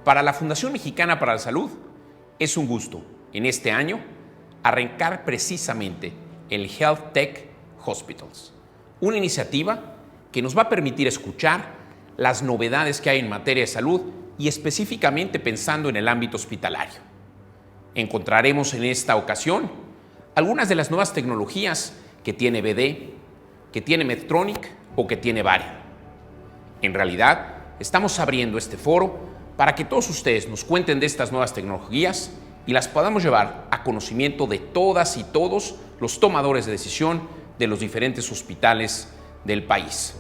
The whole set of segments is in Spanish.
Para la Fundación Mexicana para la Salud es un gusto, en este año, arrancar precisamente el Health Tech Hospitals, una iniciativa que nos va a permitir escuchar las novedades que hay en materia de salud y específicamente pensando en el ámbito hospitalario. Encontraremos en esta ocasión algunas de las nuevas tecnologías que tiene BD, que tiene Medtronic o que tiene Varian. En realidad, estamos abriendo este foro para que todos ustedes nos cuenten de estas nuevas tecnologías y las podamos llevar a conocimiento de todas y todos los tomadores de decisión de los diferentes hospitales del país.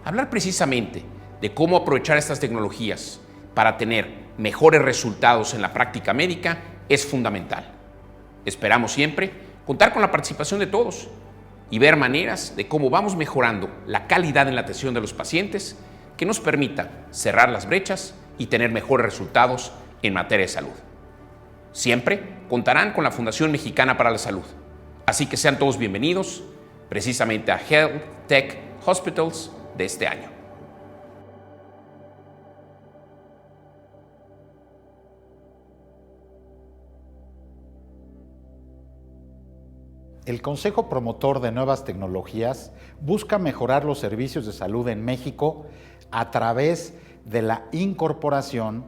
Hablar precisamente de cómo aprovechar estas tecnologías para tener mejores resultados en la práctica médica es fundamental. Esperamos siempre contar con la participación de todos y ver maneras de cómo vamos mejorando la calidad en la atención de los pacientes que nos permita cerrar las brechas y tener mejores resultados en materia de salud. Siempre contarán con la Fundación Mexicana para la Salud. Así que sean todos bienvenidos precisamente a Health Tech Hospitals de este año. El Consejo Promotor de Nuevas Tecnologías busca mejorar los servicios de salud en México a través de la incorporación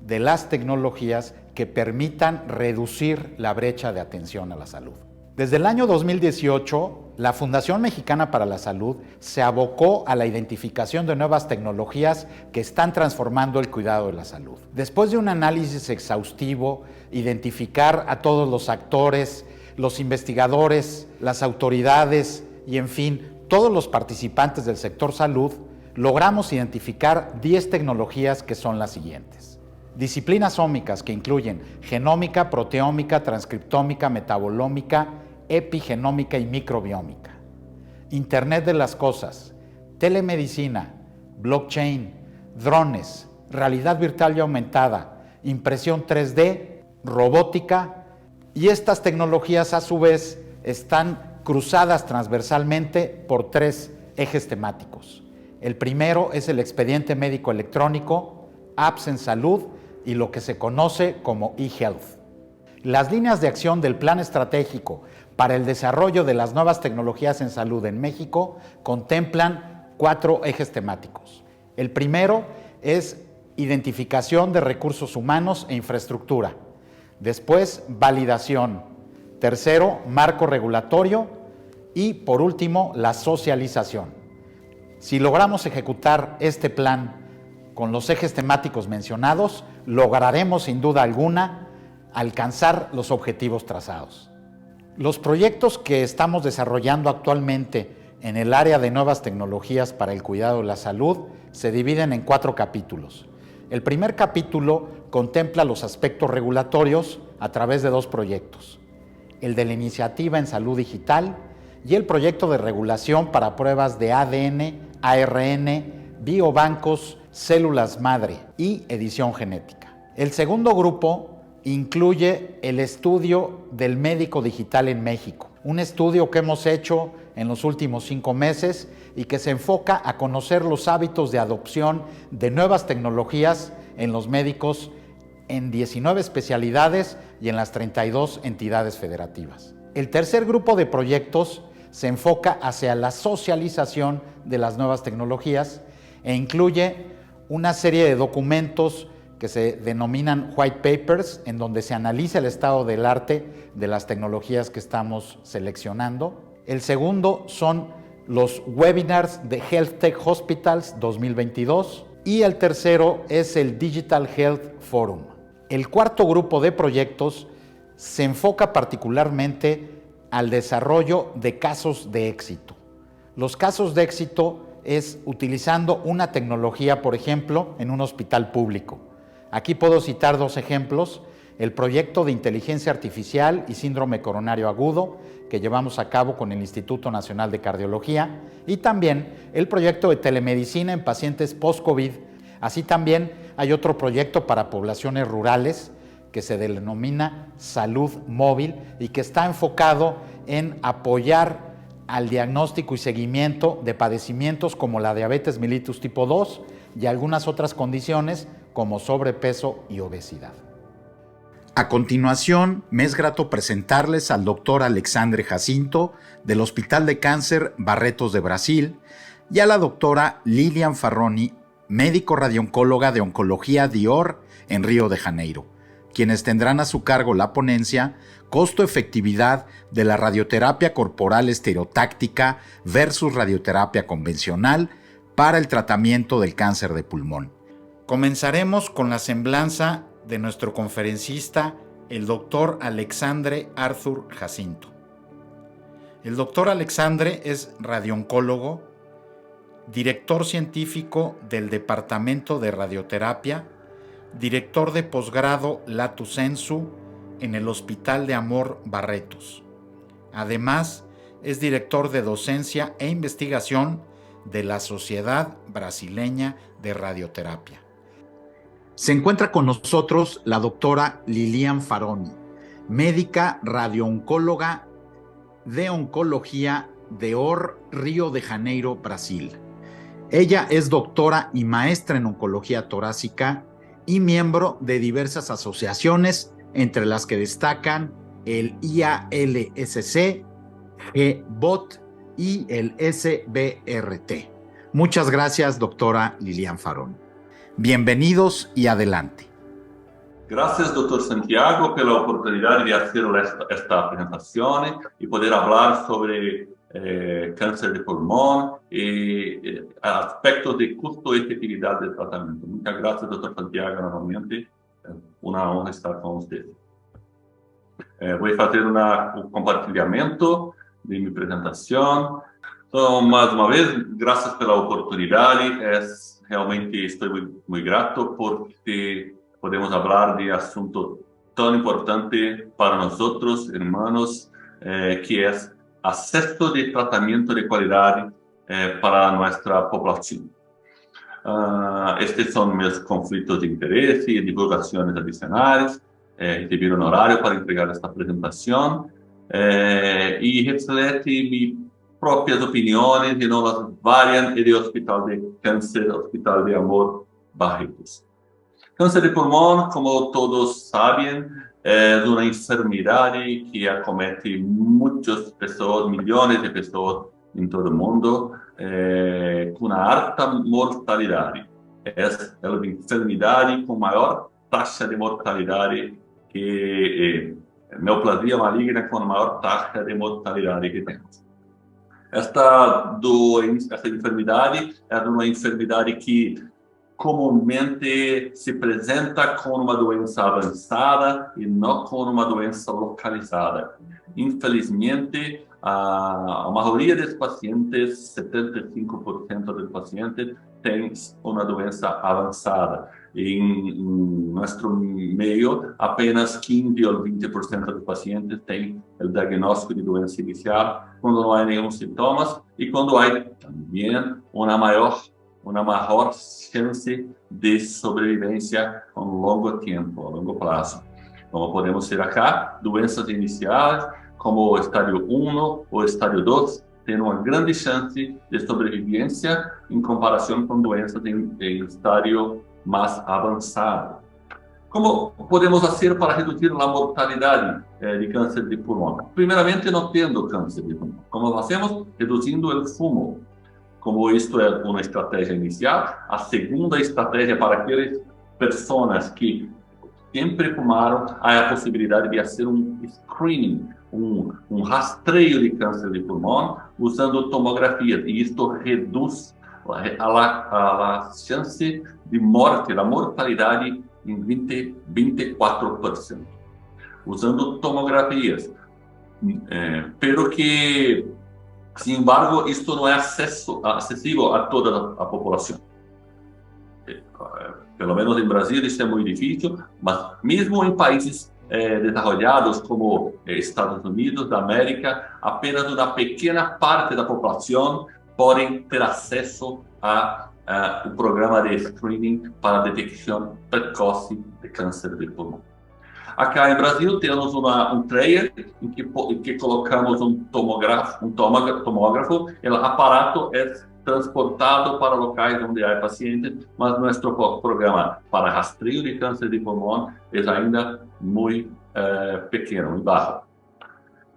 de las tecnologías que permitan reducir la brecha de atención a la salud. Desde el año 2018, la Fundación Mexicana para la Salud se abocó a la identificación de nuevas tecnologías que están transformando el cuidado de la salud. Después de un análisis exhaustivo, identificar a todos los actores, los investigadores, las autoridades y, en fin, todos los participantes del sector salud, logramos identificar 10 tecnologías que son las siguientes. Disciplinas ómicas que incluyen genómica, proteómica, transcriptómica, metabolómica, epigenómica y microbiómica. Internet de las cosas, telemedicina, blockchain, drones, realidad virtual y aumentada, impresión 3D, robótica, y estas tecnologías a su vez están cruzadas transversalmente por 3 ejes temáticos. El primero es el expediente médico electrónico, apps en salud y lo que se conoce como eHealth. Las líneas de acción del Plan Estratégico para el Desarrollo de las Nuevas Tecnologías en Salud en México contemplan 4 ejes temáticos. El primero es identificación de recursos humanos e infraestructura. Después, validación. Tercero, marco regulatorio. Y, por último, la socialización. Si logramos ejecutar este plan con los ejes temáticos mencionados, lograremos sin duda alguna alcanzar los objetivos trazados. Los proyectos que estamos desarrollando actualmente en el área de nuevas tecnologías para el cuidado de la salud se dividen en 4 capítulos. El primer capítulo contempla los aspectos regulatorios a través de 2 proyectos: el de la Iniciativa en Salud Digital y el proyecto de regulación para pruebas de ADN, ARN, biobancos, células madre y edición genética. El segundo grupo incluye el estudio del médico digital en México, un estudio que hemos hecho en los últimos 5 meses y que se enfoca a conocer los hábitos de adopción de nuevas tecnologías en los médicos en 19 especialidades y en las 32 entidades federativas. El tercer grupo de proyectos se enfoca hacia la socialización de las nuevas tecnologías e incluye una serie de documentos que se denominan white papers, en donde se analiza el estado del arte de las tecnologías que estamos seleccionando. El segundo son los webinars de Health Tech Hospitals 2022 y el tercero es el Digital Health Forum. El cuarto grupo de proyectos se enfoca particularmente al desarrollo de casos de éxito. Los casos de éxito es utilizando una tecnología, por ejemplo, en un hospital público. Aquí puedo citar 2 ejemplos: el proyecto de inteligencia artificial y síndrome coronario agudo que llevamos a cabo con el Instituto Nacional de Cardiología, y también el proyecto de telemedicina en pacientes post-COVID. Así también hay otro proyecto para poblaciones rurales que se denomina Salud Móvil y que está enfocado en apoyar al diagnóstico y seguimiento de padecimientos como la diabetes mellitus tipo 2 y algunas otras condiciones como sobrepeso y obesidad. A continuación, me es grato presentarles al doctor Alexandre Jacinto del Hospital de Cáncer Barretos de Brasil y a la doctora Lilian Farroni, médico radioncóloga de Oncología Dior en Río de Janeiro, quienes tendrán a su cargo la ponencia Costo-efectividad de la radioterapia corporal estereotáctica versus radioterapia convencional para el tratamiento del cáncer de pulmón. Comenzaremos con la semblanza de nuestro conferencista, el doctor Alexandre Arthur Jacinto. El doctor Alexandre es radiooncólogo, director científico del Departamento de Radioterapia, director de posgrado Lato Sensu en el Hospital de Amor Barretos. Además, es director de docencia e investigación de la Sociedad Brasileña de Radioterapia. Se encuentra con nosotros la doctora Lilian Farroni, médica radiooncóloga de Oncología Dior, Río de Janeiro, Brasil. Ella es doctora y maestra en oncología torácica y miembro de diversas asociaciones, entre las que destacan el IALSC, GBOT y el SBRT. Muchas gracias, doctora Lilian Farroni. Bienvenidos y adelante. Gracias, doctor Santiago, por la oportunidad de hacer esta presentación y poder hablar sobre cáncer de pulmón y aspectos de costo y efectividad del tratamiento. Muchas gracias, doctor Santiago, nuevamente. Una honra estar con usted. Voy a hacer un compartilhamento de mi presentación. Más una vez, gracias por la oportunidad. Realmente estoy muy grato porque podemos hablar de asunto tan importante para nosotros, hermanos, que es acceso de tratamiento de calidad para nuestra población. Estos son mis conflictos de interés y divulgaciones adicionales. Recibí un horario para entregar esta presentación y reflete mis propias opiniones y no las varian del Hospital de Cáncer, Hospital de Amor Barretos. Cáncer de pulmón, como todos saben, es una enfermedad que acomete muchas personas, millones de personas en todo el mundo, con una alta mortalidad. Es la enfermedad con mayor tasa de mortalidad que neoplasia maligna con mayor tasa de mortalidad que tenemos. Esta enfermedad es una enfermedad que comumente se presenta con una doença avanzada y no con una doença localizada. Infelizmente, a mayoría de los pacientes, 75% de los pacientes, tienen una doença avanzada. En nuestro medio, apenas 15 o 20% de los pacientes tienen el diagnóstico de doença inicial cuando no hay ningún síntomas y cuando hay también una mejor chance de sobrevivencia a un largo tiempo, a largo plazo. Como podemos ver acá, doenças iniciales como estadio 1 o estadio 2 tienen una grande chance de sobrevivencia en comparación con doenças en estadio más avanzado. ¿Cómo podemos hacer para reducir la mortalidad de cáncer de pulmón? Primeramente, no teniendo cáncer de pulmón. ¿Cómo lo hacemos? Reduciendo el fumo. Como esto es una estrategia inicial, a segunda estrategia para aquellas personas que siempre fumaron, hay la posibilidad de hacer un screening, un rastreo de cáncer de pulmón usando tomografías, y esto reduce a la chance de muerte, la mortalidad en 24%, usando tomografías. Pero que, sin embargo, esto no es accesible a toda la población. Pelo menos en Brasil esto es muy difícil, pero mismo en países desarrollados como Estados Unidos de América, apenas una pequeña parte de la población pueden tener acceso a un programa de screening para detección precoce de cáncer de pulmón. Acá en Brasil tenemos un trailer en que colocamos un tomógrafo. El aparato es transportado para locais onde há pacientes, mas nosso programa para rastreio de câncer de pulmão é ainda muito pequeno, muito baixo.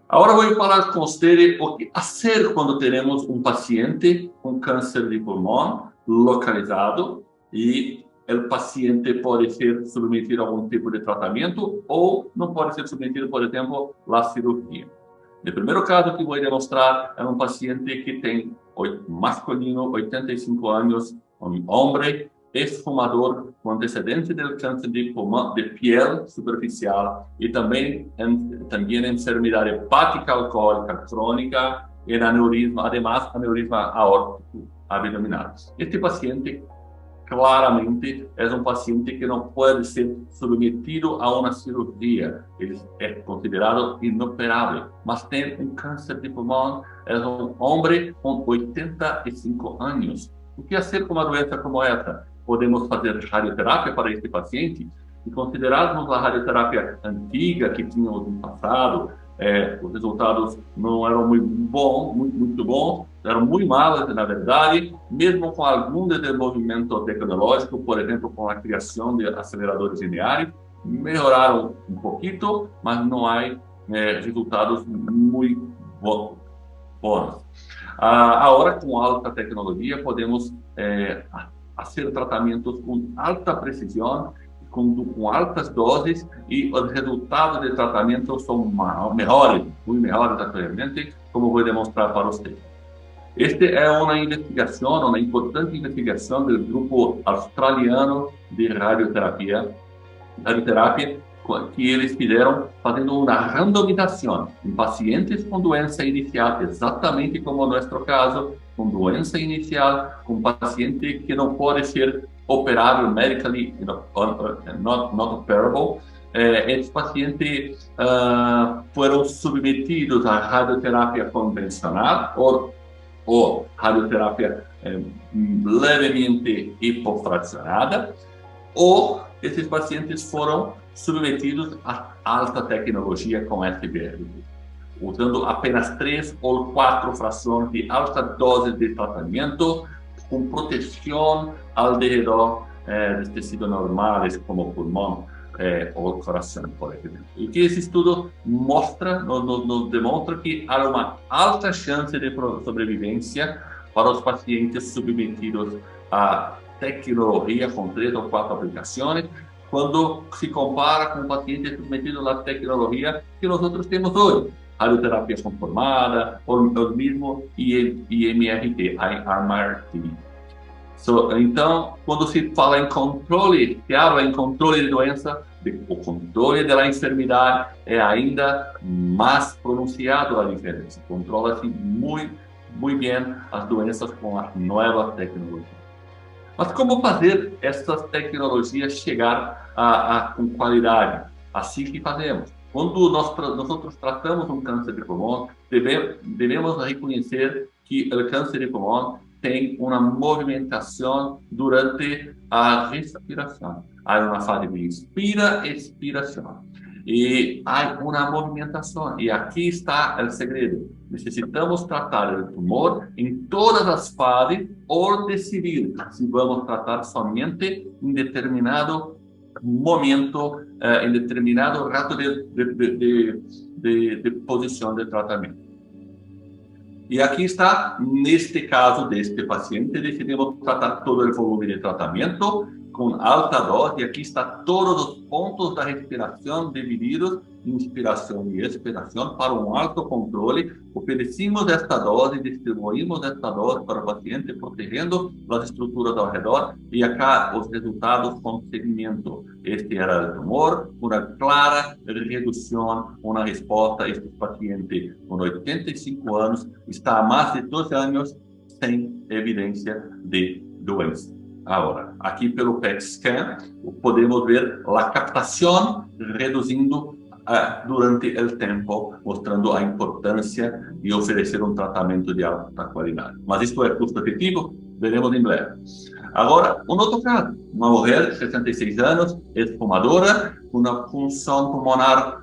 Agora vou falar com vocês o que fazer quando temos paciente com câncer de pulmão localizado e o paciente pode ser submetido a algum tipo de tratamento ou não pode ser submetido, por exemplo, à cirurgia. O primeiro caso que vou demonstrar é paciente que tem masculino, 85 anos, homem, ex-fumador com antecedente de câncer de pulmão, de piel superficial e também enfermidade hepática alcoólica crônica e aneurisma, además aneurisma aórtico abdominal. Este paciente claramente é paciente que não pode ser submetido a uma cirurgia. Ele é considerado inoperável, mas tem câncer de pulmão, é homem com 85 anos. O que fazer com uma doença como essa? Podemos fazer radioterapia para este paciente e considerarmos a radioterapia antiga que tínhamos no passado, os resultados não eram muito bons, eram muito malos, na verdade, mesmo com algum desenvolvimento tecnológico, por exemplo, com a criação de aceleradores lineares, melhoraram pouquinho, mas não há resultados muito bons. Agora, com alta tecnologia, podemos fazer tratamentos com alta precisão, com altas doses, e os resultados de tratamento são melhores, muito melhores atualmente, como vou demonstrar para vocês. Esta é uma investigação, uma importante investigação do grupo australiano de radioterapia, que eles fizeram fazendo uma randomização em pacientes com doença inicial, exatamente como no nosso caso, com doença inicial, com paciente que não pode ser operável medically, not operable. Esses pacientes foram submetidos à radioterapia convencional ou radioterapia levemente hipofracionada, ou esses pacientes foram submetidos a alta tecnologia com SBL, usando apenas 3 ou 4 frações de alta dose de tratamento, com proteção ao redor dos tecidos normais, como o pulmão ou o coração, por exemplo. E que esse estudo mostra, nos demonstra que há uma alta chance de sobrevivência para os pacientes submetidos a tecnologia com 3 ou 4 aplicações, quando se compara com pacientes submetidos à tecnologia que nós outros temos hoje, radioterapia conformada, ou o mesmo IMRT, então, quando se fala em controle, se habla em controle de doença, o controle da enfermidade é ainda mais pronunciado a diferença. Controla-se muito bem as doenças com as novas tecnologias. Mas como fazer essas tecnologias chegar com qualidade? Assim que fazemos. Quando nós tratamos câncer de pulmão, devemos reconhecer que o câncer de pulmão tem uma movimentação durante a respiração. Há uma fase de inspira e expiração. E há uma movimentação. E aqui está o segredo. Necessitamos tratar o tumor em todas as fases ou decidir se vamos tratar somente em determinado momento, em determinado rato de posição de tratamento. E aqui está, neste caso deste paciente, decidimos tratar todo o volume de tratamento com alta dose, e aqui está todos os pontos da respiração divididos em inspiração e expiração para um alto controle. Oferecemos esta dose, distribuímos esta dose para o paciente, protegendo as estruturas ao redor, e acá os resultados com seguimento. Este era o tumor, uma clara redução, uma resposta. Este paciente com 85 anos está há mais de 12 anos sem evidência de doença. Agora, aqui pelo PET scan, podemos ver a captação reduzindo durante o tempo, mostrando a importância de oferecer tratamento de alta qualidade. Mas isto é custo efetivo? Veremos em breve. Agora, um outro caso, uma mulher de 66 anos, ex-fumadora, uma função pulmonar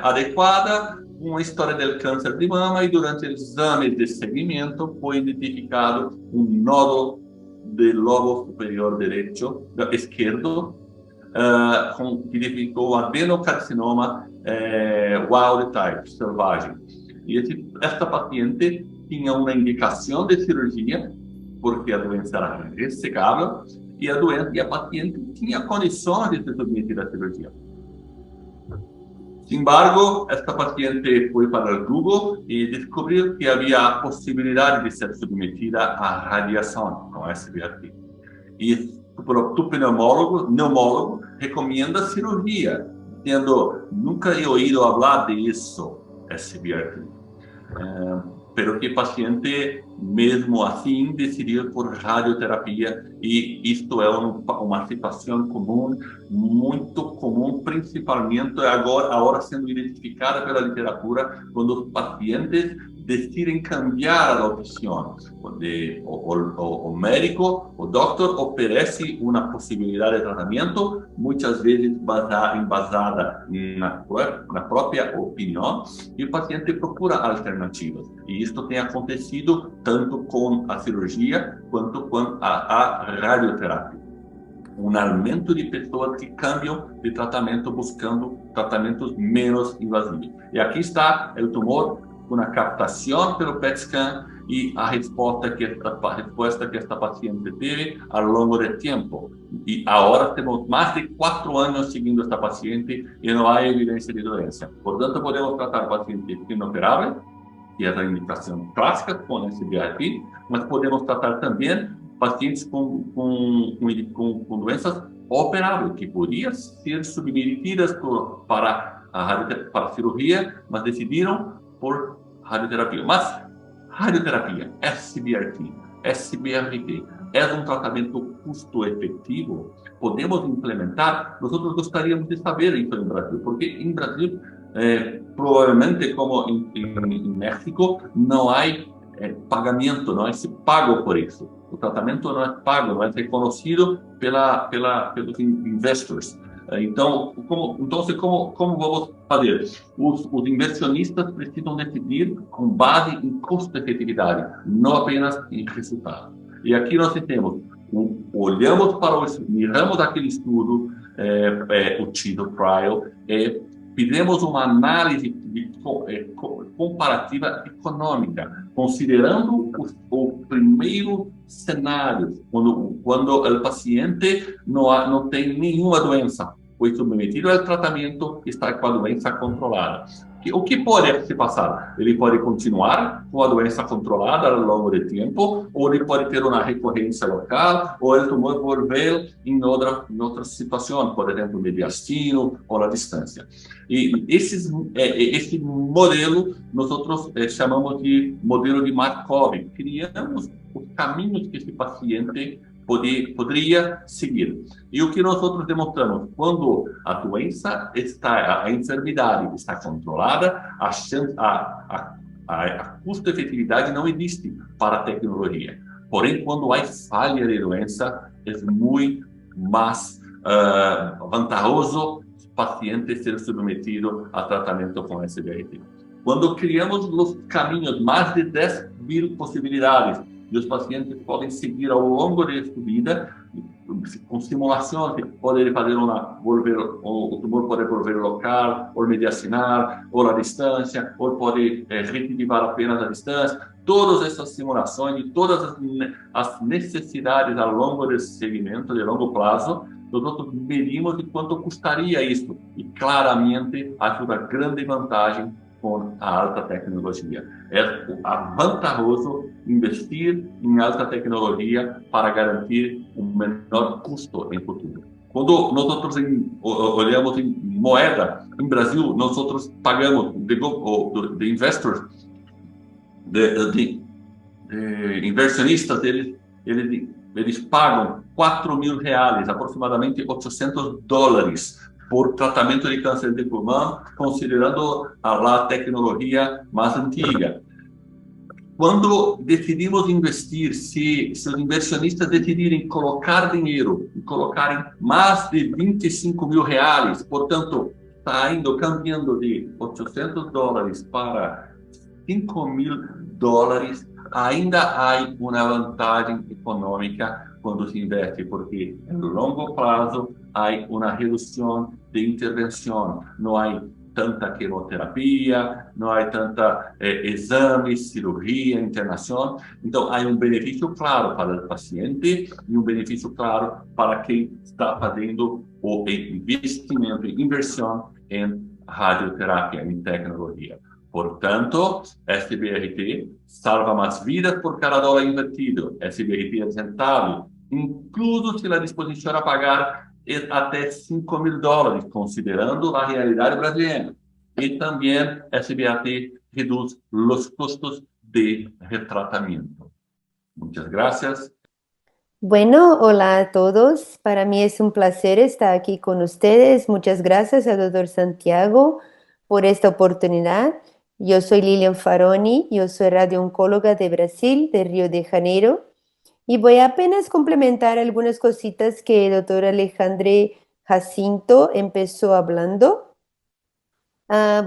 adequada, uma história de câncer de mama, e durante os exames de seguimento foi identificado um nódulo do lobo superior direito, esquerdo, que identificou adenocarcinoma wild type, selvagem. E esta paciente tinha uma indicação de cirurgia, porque a doença era ressecável, e a paciente tinha condições de se submeter à cirurgia. Sin embargo, esta paciente foi para o Google e descobriu que havia a possibilidade de ser submetida à radiação com SBRT. E o pneumólogo recomenda cirurgia, dizendo, nunca he ouído falar disso, SBRT. Pero que o paciente, mesmo assim, decidiu por radioterapia, e isto é uma situação comum, muito comum, principalmente agora sendo identificada pela literatura, quando os pacientes decidem cambiar a opção. O médico, o doutor, oferece uma possibilidade de tratamento, muitas vezes embasada na própria opinião, e o paciente procura alternativas. E isto tem acontecido tanto com a cirurgia quanto com a radioterapia. Um aumento de pessoas que cambiam de tratamento buscando tratamentos menos invasivos. E aqui está o tumor, uma captação pelo PET scan e a resposta que esta paciente teve ao longo do tempo. E agora temos mais de 4 anos seguindo esta paciente e não há evidência de doença. Portanto, podemos tratar pacientes inoperáveis, que é a indicação clássica com SBRT, mas podemos tratar também pacientes com doenças operáveis, que podiam ser submetidas para a cirurgia, mas decidiram por radioterapia. Mas radioterapia, SBRT, é um tratamento custo-efetivo? Podemos implementar? Nós gostaríamos de saber isso no Brasil, porque em Brasil, provavelmente como em México, não há pagamento, não se paga por isso. O tratamento não é pago, não é reconhecido pelos investors. Então, como vamos fazer? Os inversionistas precisam decidir com base em custo-efetividade, não apenas em resultado. E aqui nós temos, miramos aquele estudo, o TIDO Trial, fizemos uma análise comparativa econômica, considerando o primeiro cenário, quando o paciente não tem nenhuma doença, foi submetido ao tratamento e está com a doença controlada. O que pode se passar? Ele pode continuar com a doença controlada ao longo do tempo, ou ele pode ter uma recorrência local, ou o tumor volver em outra situação, por exemplo, mediastino ou na distância. E esse modelo, nós chamamos de modelo de Markov. Criamos os caminhos que esse paciente poderia seguir. E o que nós demonstramos, quando a enfermidade está controlada, a custo-efetividade não existe para a tecnologia. Porém, quando há falha de doença, é muito mais vantajoso o paciente ser submetido a tratamento com SBRT. Quando criamos os caminhos, mais de 10.000 possibilidades, e os pacientes podem seguir ao longo de sua vida, com simulação, que pode fazer o tumor pode volver local, ou mediastinar, ou à distância, ou pode recidivar apenas à distância. Todas essas simulações e todas as necessidades ao longo desse segmento, de longo prazo, nós medimos de quanto custaria isso. E claramente, acho uma grande vantagem com a alta tecnologia. É vantajoso investir em alta tecnologia para garantir um menor custo em futuro. Quando nós olhamos em moeda, em Brasil, nós pagamos de investors, de inversionistas, eles pagam R$4.000, aproximadamente $800, por tratamento de câncer de pulmão, considerando a tecnologia mais antiga. quando decidimos investir, se os inversionistas decidirem colocar dinheiro, e colocarem mais de 25 mil reais, portanto, está indo cambiando de $800 para $5.000, ainda há uma vantagem econômica quando se investe, porque no longo prazo há uma redução de intervenção, não há tanta quimioterapia, não há tanta exames, cirurgia, internação. Então, há um benefício claro para o paciente e um benefício claro para quem está fazendo o investimento, inversão em radioterapia, em tecnologia. Portanto, SBRT salva mais vidas por cada dólar invertido. SBRT é rentável, incluso se a disposição a pagar até $5.000, considerando a realidade brasileira. E também SBRT reduz os custos de retratamento. Muchas gracias. Bueno, hola a todos. Para mí es un placer estar aquí con ustedes. Muchas gracias al doctor Santiago por esta oportunidad. Yo soy Lilian Faroni, yo soy radiooncóloga de Brasil, de Río de Janeiro, y voy a apenas complementar algunas cositas que el doctor Alejandre Jacinto empezó hablando.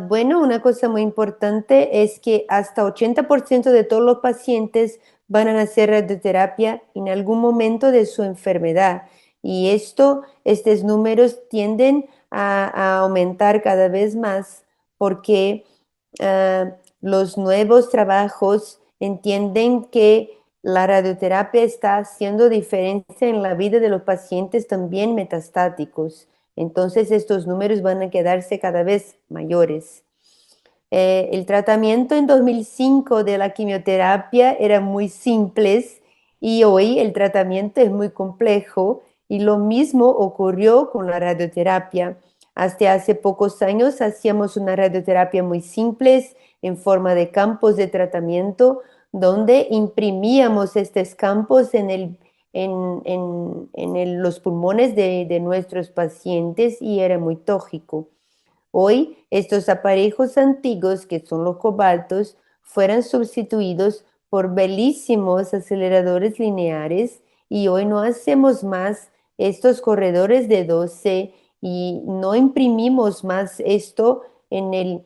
Bueno, una cosa muy importante es que hasta 80% de todos los pacientes van a hacer radioterapia en algún momento de su enfermedad. Y estos números tienden a aumentar cada vez más porque los nuevos trabajos entienden que la radioterapia está haciendo diferencia en la vida de los pacientes también metastáticos. Entonces estos números van a quedarse cada vez mayores. El tratamiento en 2005 de la quimioterapia era muy simple y hoy el tratamiento es muy complejo y lo mismo ocurrió con la radioterapia. Hasta hace pocos años hacíamos una radioterapia muy simple en forma de campos de tratamiento donde imprimíamos estos campos en los pulmones de nuestros pacientes y era muy tóxico. Hoy, estos aparejos antiguos, que son los cobaltos, fueron sustituidos por bellísimos aceleradores lineares y hoy no hacemos más estos corredores de 12 y no imprimimos más esto en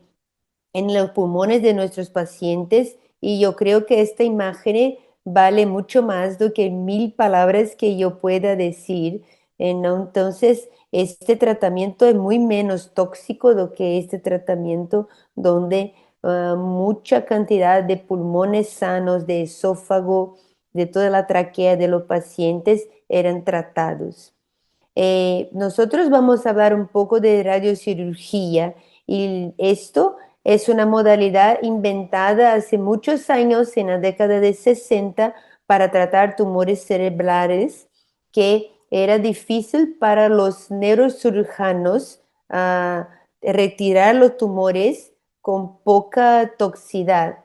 los pulmones de nuestros pacientes y yo creo que esta imagen vale mucho más do que 1000 palabras que yo pueda decir. Entonces, este tratamiento es muy menos tóxico do que este tratamiento donde mucha cantidad de pulmones sanos, de esófago, de toda la tráquea de los pacientes eran tratados. Nosotros vamos a hablar un poco de radiocirugía y esto es una modalidad inventada hace muchos años, en la década de 60, para tratar tumores cerebrales, que era difícil para los neurocirujanos retirar los tumores con poca toxicidad.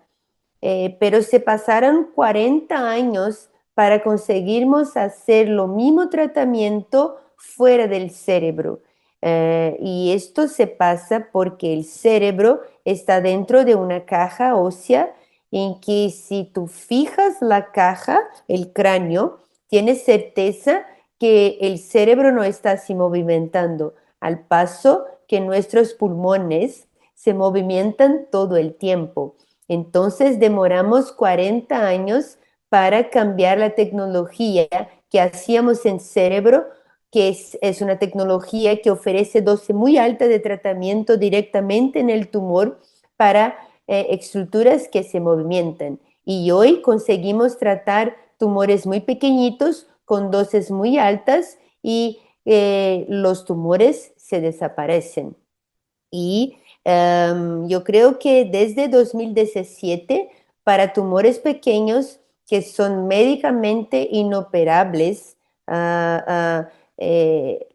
Pero se pasaron 40 años para conseguirmos hacer lo mismo tratamiento fuera del cerebro. Y esto se pasa porque el cerebro está dentro de una caja ósea en que si tú fijas la caja, el cráneo, tienes certeza que el cerebro no está así movimentando, al paso que nuestros pulmones se movimentan todo el tiempo. Entonces demoramos 40 años para cambiar la tecnología que hacíamos en cerebro, que es una tecnología que ofrece dosis muy alta de tratamiento directamente en el tumor para estructuras que se movimentan. Y hoy conseguimos tratar tumores muy pequeñitos con dosis muy altas y los tumores se desaparecen. Y yo creo que desde 2017, para tumores pequeños que son médicamente inoperables,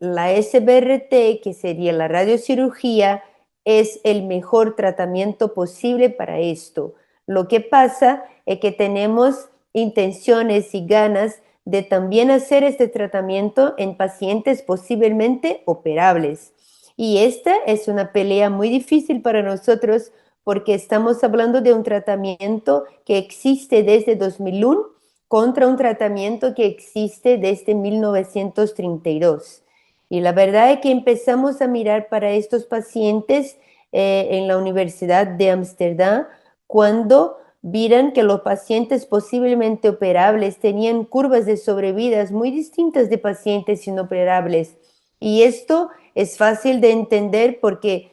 la SBRT, que sería la radiocirugía, es el mejor tratamiento posible para esto. Lo que pasa es que tenemos intenciones y ganas de también hacer este tratamiento en pacientes posiblemente operables. Y esta es una pelea muy difícil para nosotros porque estamos hablando de un tratamiento que existe desde 2001 contra un tratamiento que existe desde 1932. Y la verdad es que empezamos a mirar para estos pacientes en la Universidad de Ámsterdam cuando vieron que los pacientes posiblemente operables tenían curvas de sobrevidas muy distintas de pacientes inoperables. Y esto es fácil de entender porque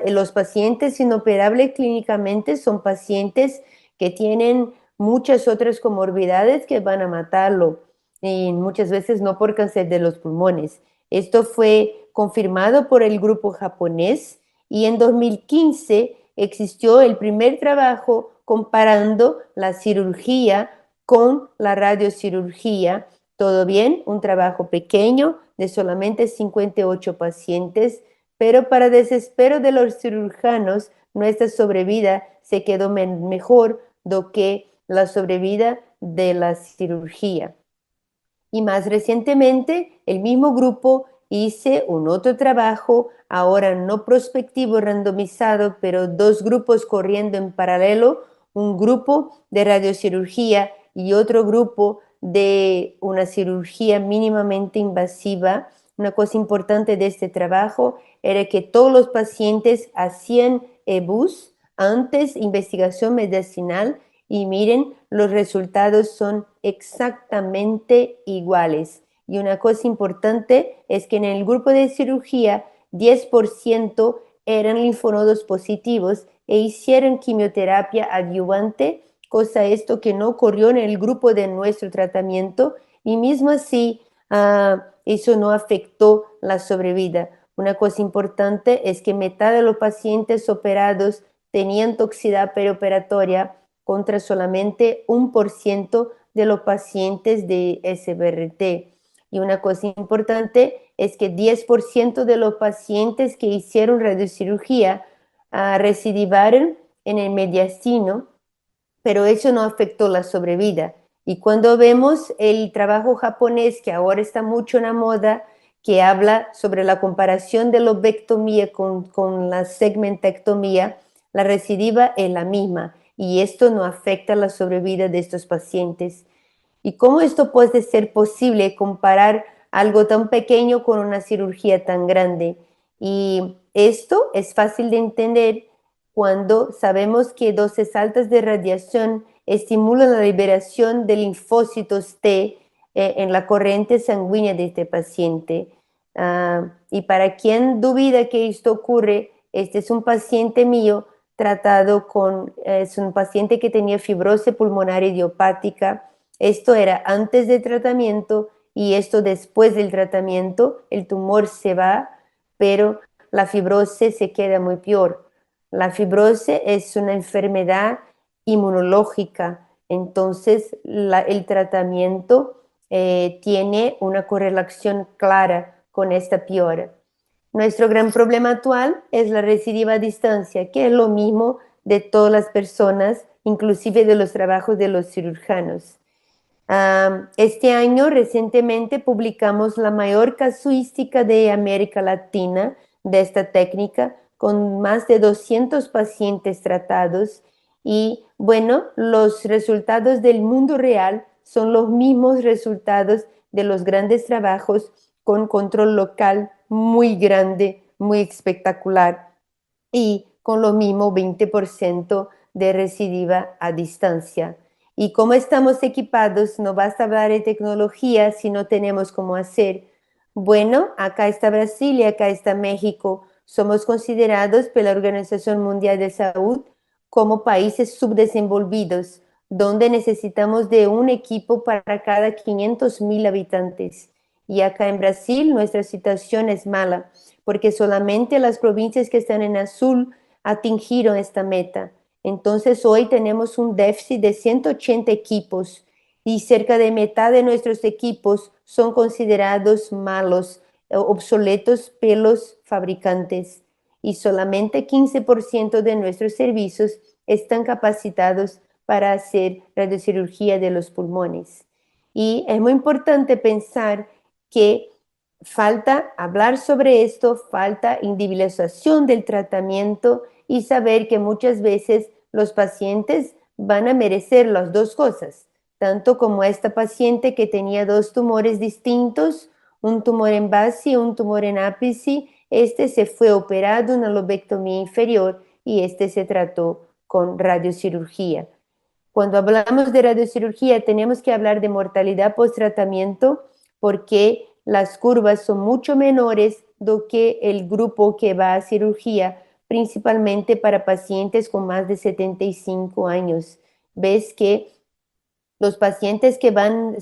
los pacientes inoperables clínicamente son pacientes que tienen muchas otras comorbilidades que van a matarlo, y muchas veces no por cáncer de los pulmones. Esto fue confirmado por el grupo japonés y en 2015 existió el primer trabajo comparando la cirugía con la radiocirugía. Todo bien, un trabajo pequeño de solamente 58 pacientes, pero para desespero de los cirujanos, nuestra sobrevida se quedó mejor do que la sobrevida de la cirugía. Y más recientemente, el mismo grupo hice un otro trabajo, ahora no prospectivo randomizado, pero dos grupos corriendo en paralelo, un grupo de radiocirugía y otro grupo de una cirugía mínimamente invasiva. Una cosa importante de este trabajo era que todos los pacientes hacían EBUS antes investigación medicinal y miren, los resultados son exactamente iguales. Y una cosa importante es que en el grupo de cirugía 10% eran linfonodos positivos e hicieron quimioterapia adyuvante, cosa esto que no ocurrió en el grupo de nuestro tratamiento y mismo así eso no afectó la sobrevida. Una cosa importante es que mitad de los pacientes operados tenían toxicidad perioperatoria contra solamente 1% de los pacientes de SBRT. Y una cosa importante es que 10% de los pacientes que hicieron radiocirugía recidivaron en el mediastino, pero eso no afectó la sobrevida. Y cuando vemos el trabajo japonés, que ahora está mucho en la moda, que habla sobre la comparación de la lobectomía con la segmentectomía, la recidiva es la misma y esto no afecta la sobrevida de estos pacientes. ¿Y cómo esto puede ser posible comparar algo tan pequeño con una cirugía tan grande? Y esto es fácil de entender cuando sabemos que dosis altas de radiación estimulan la liberación de linfocitos T en la corriente sanguínea de este paciente. Y para quien dubida que esto ocurre, este es un paciente mío tratado es un paciente que tenía fibrosis pulmonar idiopática. Esto era antes del tratamiento y esto después del tratamiento. El tumor se va, pero la fibrosis se queda muy peor. La fibrosis es una enfermedad inmunológica, entonces el tratamiento tiene una correlación clara con esta piora. Nuestro gran problema actual es la recidiva a distancia, que es lo mismo de todas las personas, inclusive de los trabajos de los cirujanos. Este año recientemente publicamos la mayor casuística de América Latina de esta técnica, con más de 200 pacientes tratados y bueno, los resultados del mundo real son los mismos resultados de los grandes trabajos con control local muy grande, muy espectacular y con lo mismo 20% de recidiva a distancia. Y como estamos equipados, no basta hablar de tecnología si no tenemos cómo hacer. Bueno, acá está Brasil y acá está México. Somos considerados por la Organización Mundial de Salud como países subdesenvolvidos, donde necesitamos de un equipo para cada 500,000 habitantes. Y acá en Brasil nuestra situación es mala, porque solamente las provincias que están en azul atingieron esta meta. Entonces hoy tenemos un déficit de 180 equipos y cerca de mitad de nuestros equipos son considerados malos, obsoletos por los fabricantes y solamente 15% de nuestros servicios están capacitados para hacer radiocirugía de los pulmones. Y es muy importante pensar que falta hablar sobre esto, falta individualización del tratamiento y saber que muchas veces los pacientes van a merecer las dos cosas, tanto como esta paciente que tenía dos tumores distintos, un tumor en base y un tumor en ápice. Este se fue operado, una lobectomía inferior, y este se trató con radiocirugía. Cuando hablamos de radiocirugía tenemos que hablar de mortalidad post-tratamiento porque las curvas son mucho menores do que el grupo que va a cirugía, principalmente para pacientes con más de 75 años. Ves que los pacientes que van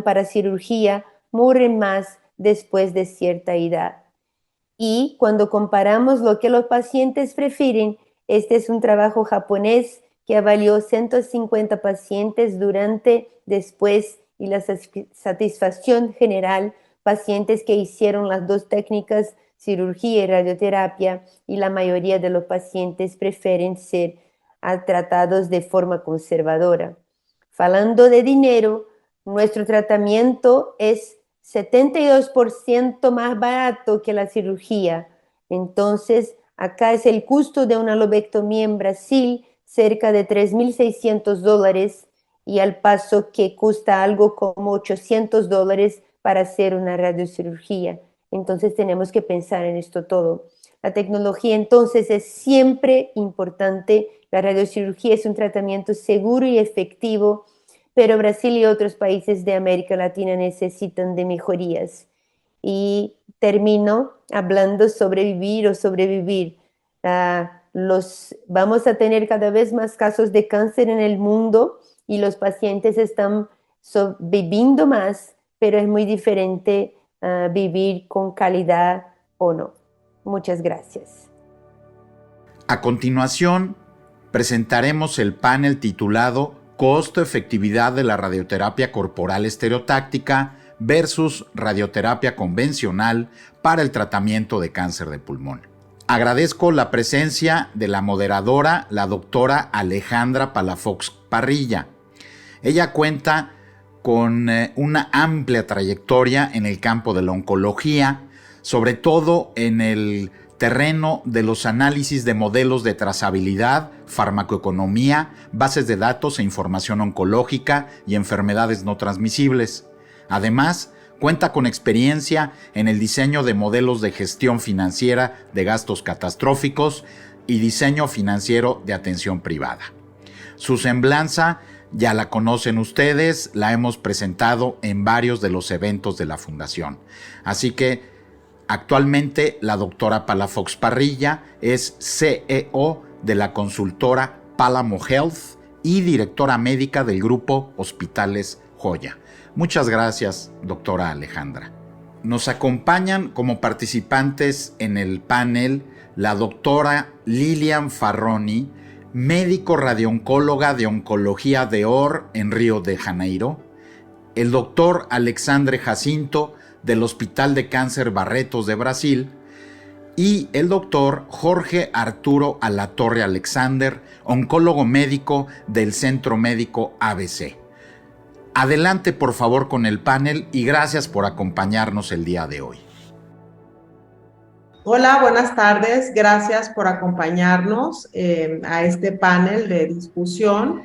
para cirugía mueren más después de cierta edad. Y cuando comparamos lo que los pacientes prefieren, este es un trabajo japonés que avalió 150 pacientes después y la satisfacción general, pacientes que hicieron las dos técnicas, cirugía y radioterapia, y la mayoría de los pacientes prefieren ser tratados de forma conservadora. Falando de dinero, nuestro tratamiento es 72% más barato que la cirugía. Entonces, acá es el costo de una lobectomía en Brasil, cerca de $3,600, y al paso que cuesta algo como $800 para hacer una radiocirugía. Entonces tenemos que pensar en esto todo. La tecnología entonces es siempre importante. La radiocirugía es un tratamiento seguro y efectivo, pero Brasil y otros países de América Latina necesitan de mejorías. Y termino hablando sobre vivir o sobrevivir. Vamos a tener cada vez más casos de cáncer en el mundo y los pacientes están viviendo más, pero es muy diferente vivir con calidad o no. Muchas gracias. A continuación, presentaremos el panel titulado Costo-efectividad de la radioterapia corporal estereotáctica versus radioterapia convencional para el tratamiento de cáncer de pulmón. Agradezco la presencia de la moderadora, la doctora Alejandra Palafox Parrilla. Ella cuenta con una amplia trayectoria en el campo de la oncología, sobre todo en el terreno de los análisis de modelos de trazabilidad, farmacoeconomía, bases de datos e información oncológica y enfermedades no transmisibles. Además, cuenta con experiencia en el diseño de modelos de gestión financiera de gastos catastróficos y diseño financiero de atención privada. Su semblanza ya la conocen ustedes, la hemos presentado en varios de los eventos de la Fundación. Así que actualmente la doctora Palafox Parrilla es CEO de la consultora Palamo Health y directora médica del grupo Hospitales Joya. Muchas gracias, doctora Alejandra. Nos acompañan como participantes en el panel la doctora Lilian Farroni, médico radiooncóloga de Oncología de OR en Río de Janeiro, el doctor Alexandre Jacinto del Hospital de Cáncer Barretos de Brasil y el doctor Jorge Arturo Alatorre Alexander, oncólogo médico del Centro Médico ABC. Adelante por favor con el panel y gracias por acompañarnos el día de hoy. Hola, buenas tardes. Gracias por acompañarnos a este panel de discusión.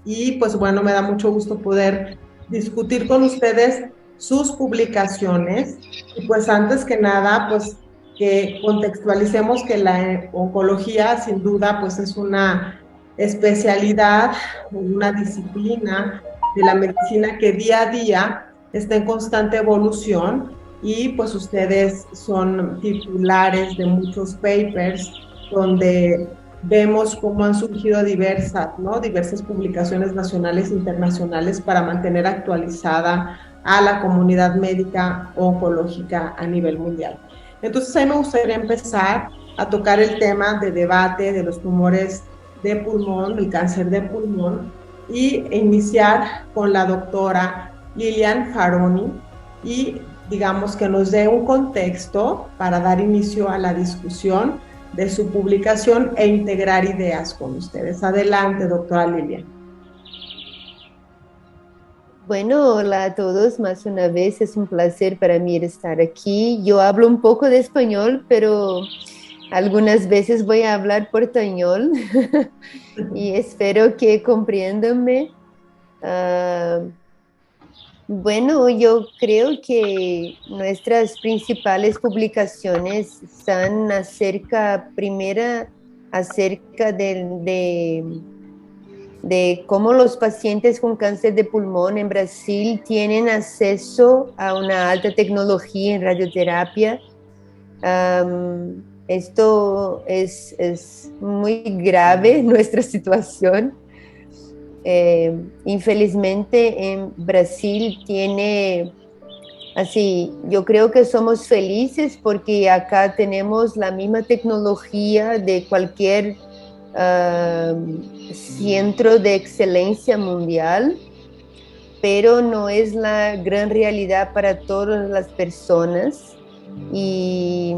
Y pues bueno, me da mucho gusto poder discutir con ustedes sus publicaciones. Y pues antes que nada, pues que contextualicemos que la oncología sin duda pues es una especialidad, una disciplina de la medicina que día a día está en constante evolución. Y pues ustedes son titulares de muchos papers donde vemos cómo han surgido diversas publicaciones nacionales e internacionales para mantener actualizada a la comunidad médica oncológica a nivel mundial. Entonces ahí me gustaría empezar a tocar el tema de debate de los tumores de pulmón, el cáncer de pulmón, y iniciar con la doctora Lilian Farroni y digamos que nos dé un contexto para dar inicio a la discusión de su publicación e integrar ideas con ustedes. Adelante, doctora Lilian. Bueno, hola a todos, más una vez es un placer para mí estar aquí. Yo hablo un poco de español, pero algunas veces voy a hablar portuñol y espero que comprendanme. Ah, bueno, yo creo que nuestras principales publicaciones están acerca de cómo los pacientes con cáncer de pulmón en Brasil tienen acceso a una alta tecnología en radioterapia. Esto es muy grave, nuestra situación. Infelizmente en Brasil yo creo que somos felices porque acá tenemos la misma tecnología de cualquier centro de excelencia mundial, pero no es la gran realidad para todas las personas. Y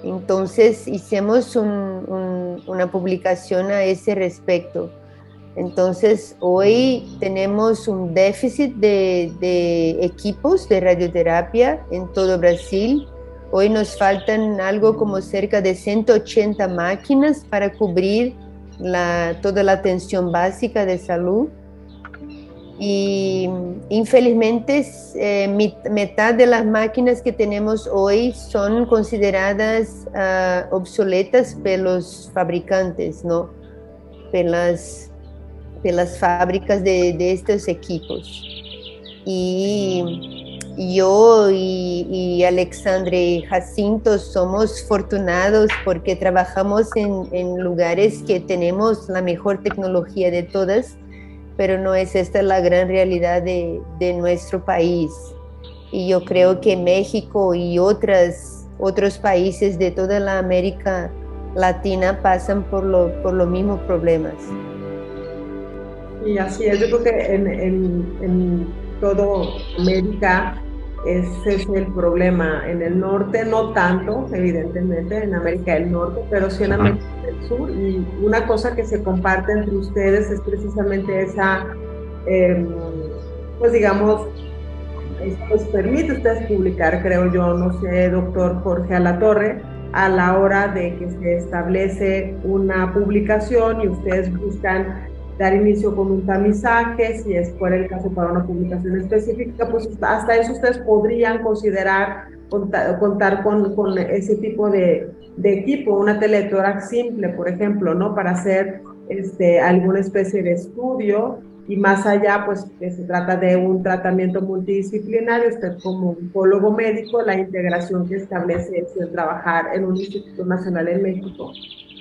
entonces hicimos una publicación a ese respecto. Entonces, hoy tenemos un déficit de equipos de radioterapia en todo Brasil. Hoy nos faltan algo como cerca de 180 máquinas para cubrir toda la atención básica de salud. Y infelizmente, mitad de las máquinas que tenemos hoy son consideradas obsoletas por los fabricantes, ¿no? De las fábricas de estos equipos. Y yo y Alexandre y Jacinto somos fortunados porque trabajamos en lugares que tenemos la mejor tecnología de todas, pero no es esta la gran realidad de nuestro país. Y yo creo que México y otros países de toda la América Latina pasan por los mismos problemas. Y así es, yo creo que en todo América ese es el problema. En el norte no tanto, evidentemente, en América del Norte, pero sí en América del Sur. Y una cosa que se comparte entre ustedes es precisamente esa, pues digamos, pues permite a ustedes publicar, creo yo, no sé, doctor Jorge Alatorre, a la hora de que se establece una publicación y ustedes buscan dar inicio con un tamizaje, si es por el caso para una publicación específica, pues hasta eso ustedes podrían considerar contar con ese tipo de equipo, una teletórax simple, por ejemplo, ¿no? Para hacer alguna especie de estudio. Y más allá, pues que se trata de un tratamiento multidisciplinario, usted como oncólogo médico, la integración que establece es el trabajar en un Instituto Nacional en México.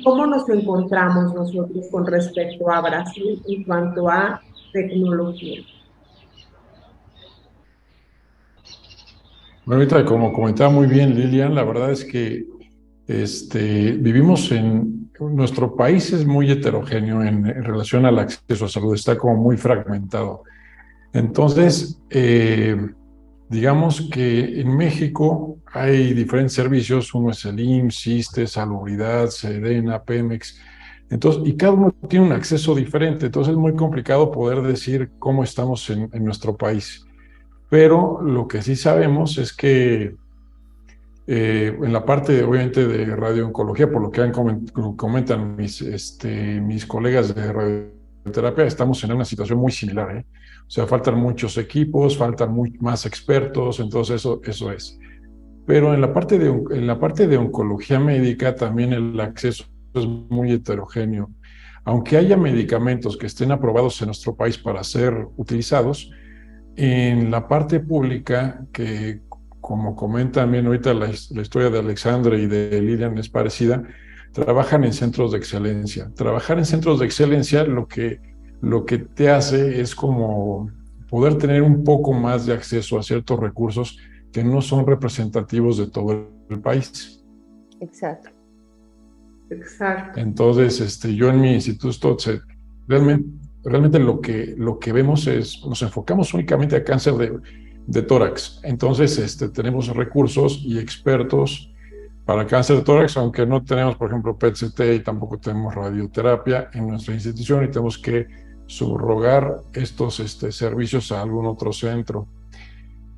¿Cómo nos encontramos nosotros con respecto a Brasil en cuanto a tecnología? Bueno, ahorita, como comentaba muy bien Lilian, la verdad es que vivimos nuestro país es muy heterogéneo en relación al acceso a salud, está como muy fragmentado. Entonces, digamos que en México hay diferentes servicios, uno es el IMSS, ISSSTE, Salubridad, Sedena, Pemex, entonces, y cada uno tiene un acceso diferente, entonces es muy complicado poder decir cómo estamos en nuestro país. Pero lo que sí sabemos es que en la parte, obviamente, de radiooncología, por lo que comentan mis colegas de radioterapia, estamos en una situación muy similar, ¿eh? O sea, faltan muchos equipos, faltan más expertos, entonces eso es. Pero en la parte de oncología médica también el acceso es muy heterogéneo. Aunque haya medicamentos que estén aprobados en nuestro país para ser utilizados, en la parte pública, que como comentan bien ahorita la historia de Alexandre y de Lilian es parecida, trabajan en centros de excelencia. Trabajar en centros de excelencia lo que te hace es como poder tener un poco más de acceso a ciertos recursos que no son representativos de todo el país. Exacto. Exacto. Entonces, yo en mi instituto realmente lo que vemos es, nos enfocamos únicamente a cáncer de tórax. Entonces, tenemos recursos y expertos para cáncer de tórax, aunque no tenemos, por ejemplo, PET-CT y tampoco tenemos radioterapia en nuestra institución y tenemos que subrogar estos servicios a algún otro centro.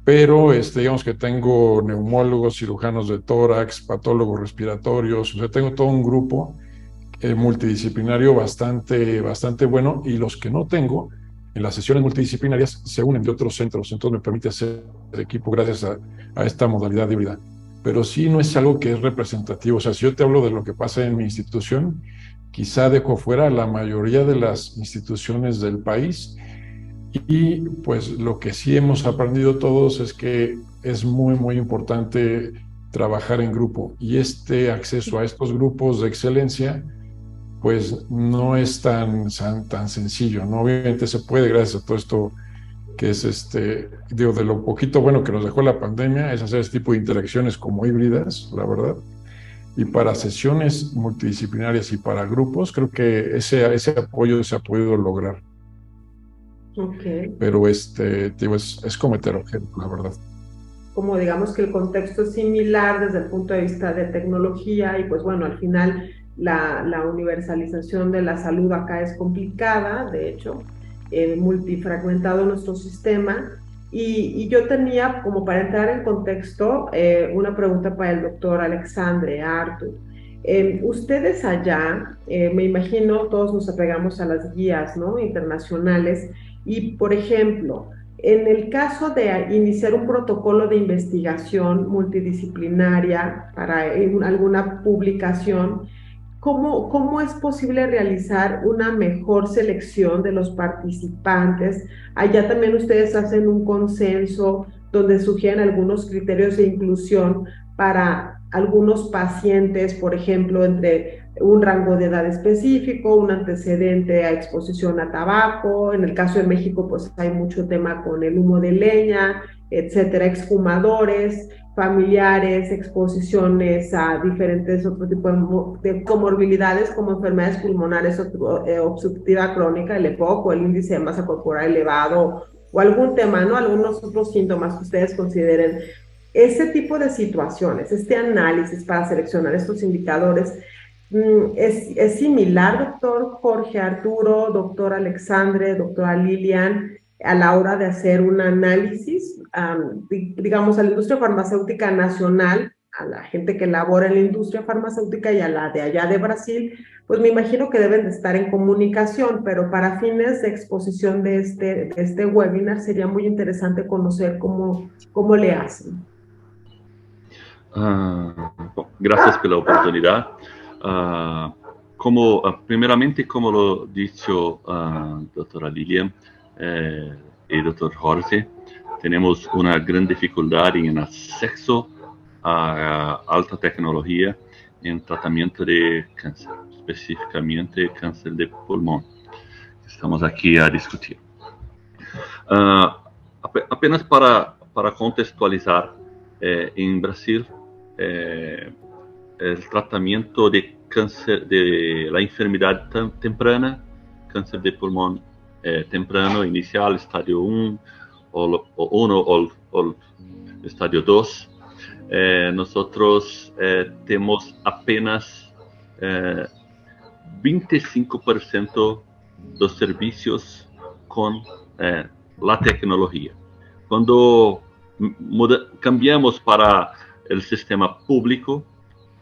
Pero digamos que tengo neumólogos, cirujanos de tórax, patólogos respiratorios, o sea, tengo todo un grupo multidisciplinario bastante bueno, y los que no tengo, en las sesiones multidisciplinarias se unen de otros centros, entonces me permite hacer equipo gracias a esta modalidad híbrida. Pero sí no es algo que es representativo, o sea, si yo te hablo de lo que pasa en mi institución, quizá dejo fuera la mayoría de las instituciones del país. Y pues lo que sí hemos aprendido todos es que es muy importante trabajar en grupo, y este acceso a estos grupos de excelencia pues no es tan sencillo, ¿no? Obviamente se puede gracias a todo esto que es digo, de lo poquito bueno que nos dejó la pandemia, es hacer este tipo de interacciones como híbridas, la verdad. Y para sesiones multidisciplinarias y para grupos, creo que ese apoyo se ha podido lograr. Okay. Pero digo, es como heterogéneo, la verdad. Como digamos que el contexto es similar desde el punto de vista de tecnología, y pues bueno, al final la universalización de la salud acá es complicada, de hecho, multifragmentado nuestro sistema. Y yo tenía, como para entrar en contexto, una pregunta para el doctor Alexandre Artur. Ustedes allá, me imagino, todos nos apegamos a las guías, ¿no?, internacionales, y por ejemplo, en el caso de iniciar un protocolo de investigación multidisciplinaria para alguna publicación, ¿cómo es posible realizar una mejor selección de los participantes? Allá también ustedes hacen un consenso donde sugieren algunos criterios de inclusión para algunos pacientes, por ejemplo, entre un rango de edad específico, un antecedente a exposición a tabaco. En el caso de México, pues hay mucho tema con el humo de leña, etcétera, exfumadores, familiares, exposiciones a diferentes otro tipo de comorbilidades como enfermedades pulmonares obstructiva crónica, el EPOC, o el índice de masa corporal elevado, o algún tema, ¿no?, algunos otros síntomas que ustedes consideren. Ese tipo de situaciones, este análisis para seleccionar estos indicadores, ¿es similar, doctor Jorge Arturo, doctor Alexandre, doctora Lilian, a la hora de hacer un análisis, digamos, a la industria farmacéutica nacional, a la gente que labora en la industria farmacéutica y a la de allá de Brasil? Pues me imagino que deben de estar en comunicación, pero para fines de exposición de este webinar sería muy interesante conocer cómo le hacen. Gracias por la oportunidad. Primeramente, como lo dicho doctora Lilian y doctor Jorge, tenemos una gran dificultad en acceso a alta tecnología en tratamiento de cáncer, específicamente cáncer de pulmón. Estamos aquí a discutir. Apenas para contextualizar, en Brasil, el tratamiento de cáncer, de la enfermedad temprana, cáncer de pulmón temprano, inicial, estadio 1 o estadio 2, nosotros tenemos apenas 25% dos servicios con la tecnología. Cuando cambiamos para el sistema público,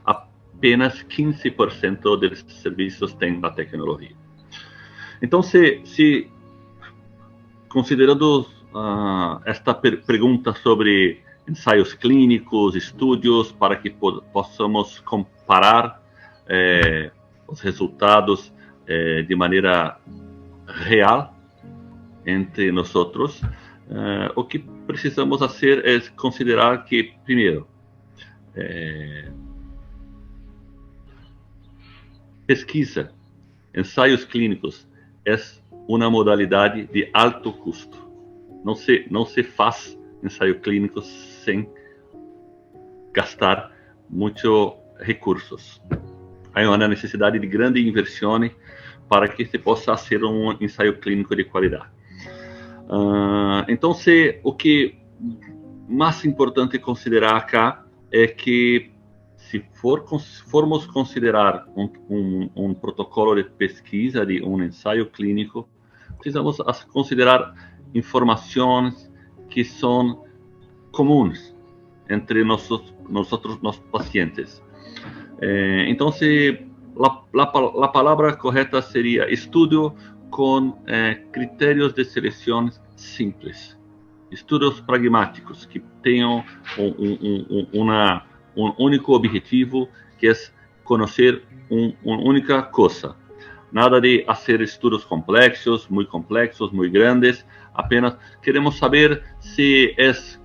apenas 15% de los servicios tienen la tecnología. Entonces, si considerando esta pregunta sobre ensayos clínicos, estudios, para que possamos comparar os resultados de maneira real entre nós, o que precisamos fazer é considerar que, primeiro, pesquisa, ensaios clínicos, é uma modalidade de alto custo. Não se faz ensaio clínico sem gastar muitos recursos. Há uma necessidade de grande inversão para que se possa fazer um ensaio clínico de qualidade. Então, o que mais importante considerar acá é que, se formos considerar um protocolo de pesquisa de um ensaio clínico, precisamos considerar informações que são comuns entre nosotros los pacientes. Entonces, la palabra correcta sería estudio con criterios de selección simples, estudos pragmáticos que tengan un único objetivo, que es conocer una única cosa. Nada de hacer estudos complejos, muy grandes, apenas queremos saber si es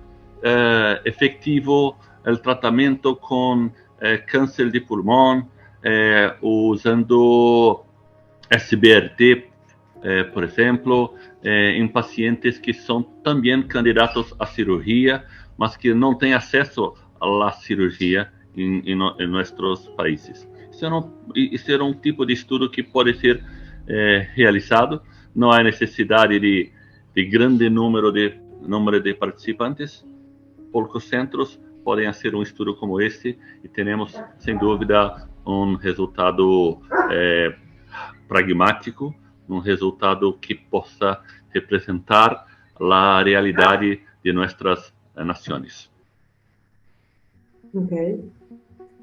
efectivo el tratamiento con cáncer de pulmón, usando SBRT, por ejemplo, en pacientes que son también candidatos a cirugía, mas que no tienen acceso a la cirugía en nuestros países. Esse era um tipo de estudo que pode ser realizado. Não há necessidade de grande número de participantes. Poucos centros podem fazer um estudo como esse e temos, sem dúvida, um resultado pragmático, um resultado que possa representar a realidade de nossas nações. Okay.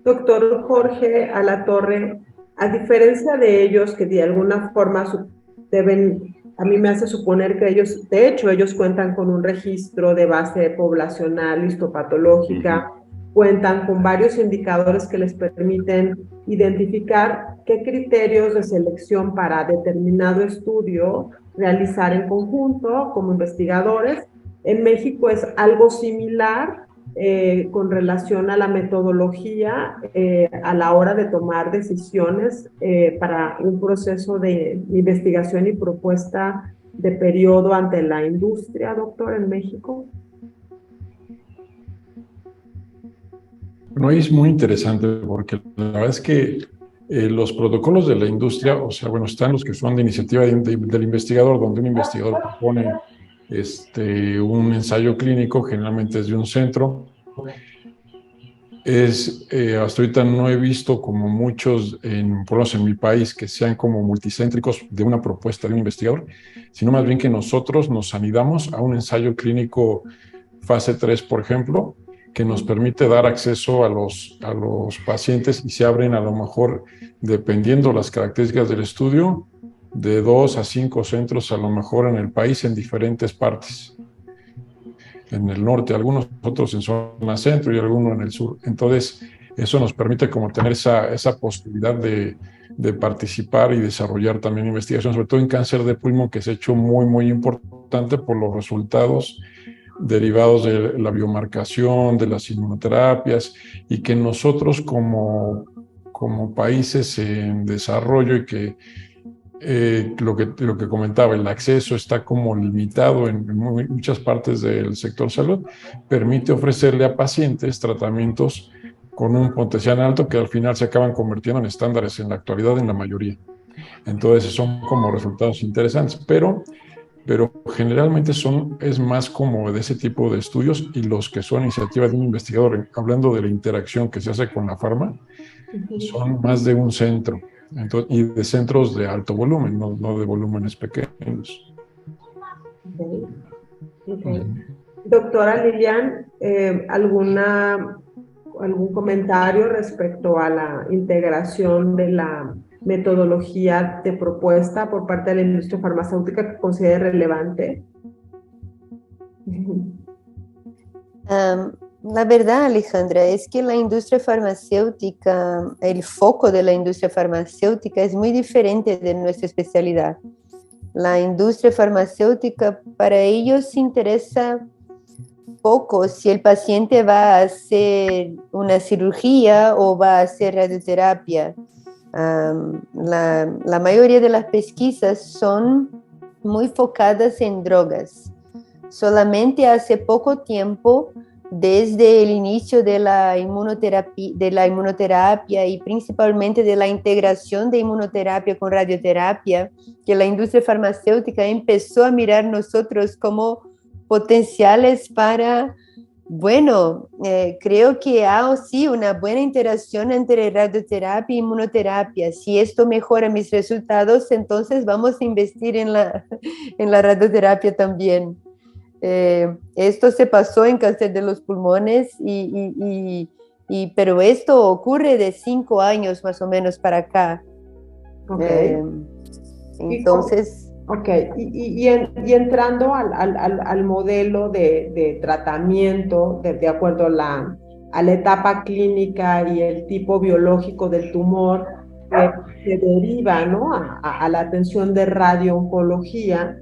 Doctor Jorge Alatorre, a diferencia de ellos que de alguna forma deben, a mí me hace suponer que ellos, de hecho, ellos cuentan con un registro de base poblacional histopatológica, cuentan con varios indicadores que les permiten identificar qué criterios de selección para determinado estudio realizar en conjunto como investigadores. En México es algo similar. Con relación a la metodología a la hora de tomar decisiones para un proceso de investigación y propuesta de periodo ante la industria, doctor, en México? No, es muy interesante porque la verdad es que los protocolos de la industria, o sea, bueno, están los que son de iniciativa del investigador, donde un investigador propone un ensayo clínico, generalmente es de un centro. Hasta ahorita no he visto como muchos, por lo menos en mi país, que sean como multicéntricos de una propuesta de un investigador, sino más bien que nosotros nos anidamos a un ensayo clínico fase 3, por ejemplo, que nos permite dar acceso a los pacientes y se abren a lo mejor, dependiendo las características del estudio, de 2 a 5 centros a lo mejor en el país en diferentes partes. En el norte, algunos otros en zona centro y algunos en el sur. Entonces, eso nos permite como tener esa posibilidad de participar y desarrollar también investigación, sobre todo en cáncer de pulmón, que se ha hecho muy, muy importante por los resultados derivados de la biomarcación, de las inmunoterapias, y que nosotros como países en desarrollo y que lo que comentaba, el acceso está como limitado en muchas partes del sector salud, permite ofrecerle a pacientes tratamientos con un potencial alto que al final se acaban convirtiendo en estándares en la actualidad en la mayoría. Entonces son como resultados interesantes, pero generalmente es más como de ese tipo de estudios, y los que son iniciativa de un investigador, hablando de la interacción que se hace con la farma, son más de un centro. Entonces, y de centros de alto volumen, no de volúmenes pequeños. Okay. Doctora Lilian, ¿algún comentario respecto a la integración de la metodología de propuesta por parte de la industria farmacéutica que considere relevante? La verdad, Alejandra, es que la industria farmacéutica, el foco de la industria farmacéutica es muy diferente de nuestra especialidad. La industria farmacéutica, para ellos interesa poco si el paciente va a hacer una cirugía o va a hacer radioterapia. La mayoría de las pesquisas son muy focadas en drogas. Solamente hace poco tiempo, desde el inicio de la inmunoterapia y principalmente de la integración de inmunoterapia con radioterapia, que la industria farmacéutica empezó a mirar nosotros como potenciales para Bueno, creo que hay sí una buena interacción entre radioterapia y inmunoterapia. Si esto mejora mis resultados, entonces vamos a investir en en la radioterapia también. Esto se pasó en cáncer de los pulmones, pero esto ocurre de 5 años más o menos para acá. Ok. Entonces... Ok, y entrando al modelo de tratamiento de acuerdo a la etapa clínica y el tipo biológico del tumor que deriva, ¿no?, a la atención de radiooncología,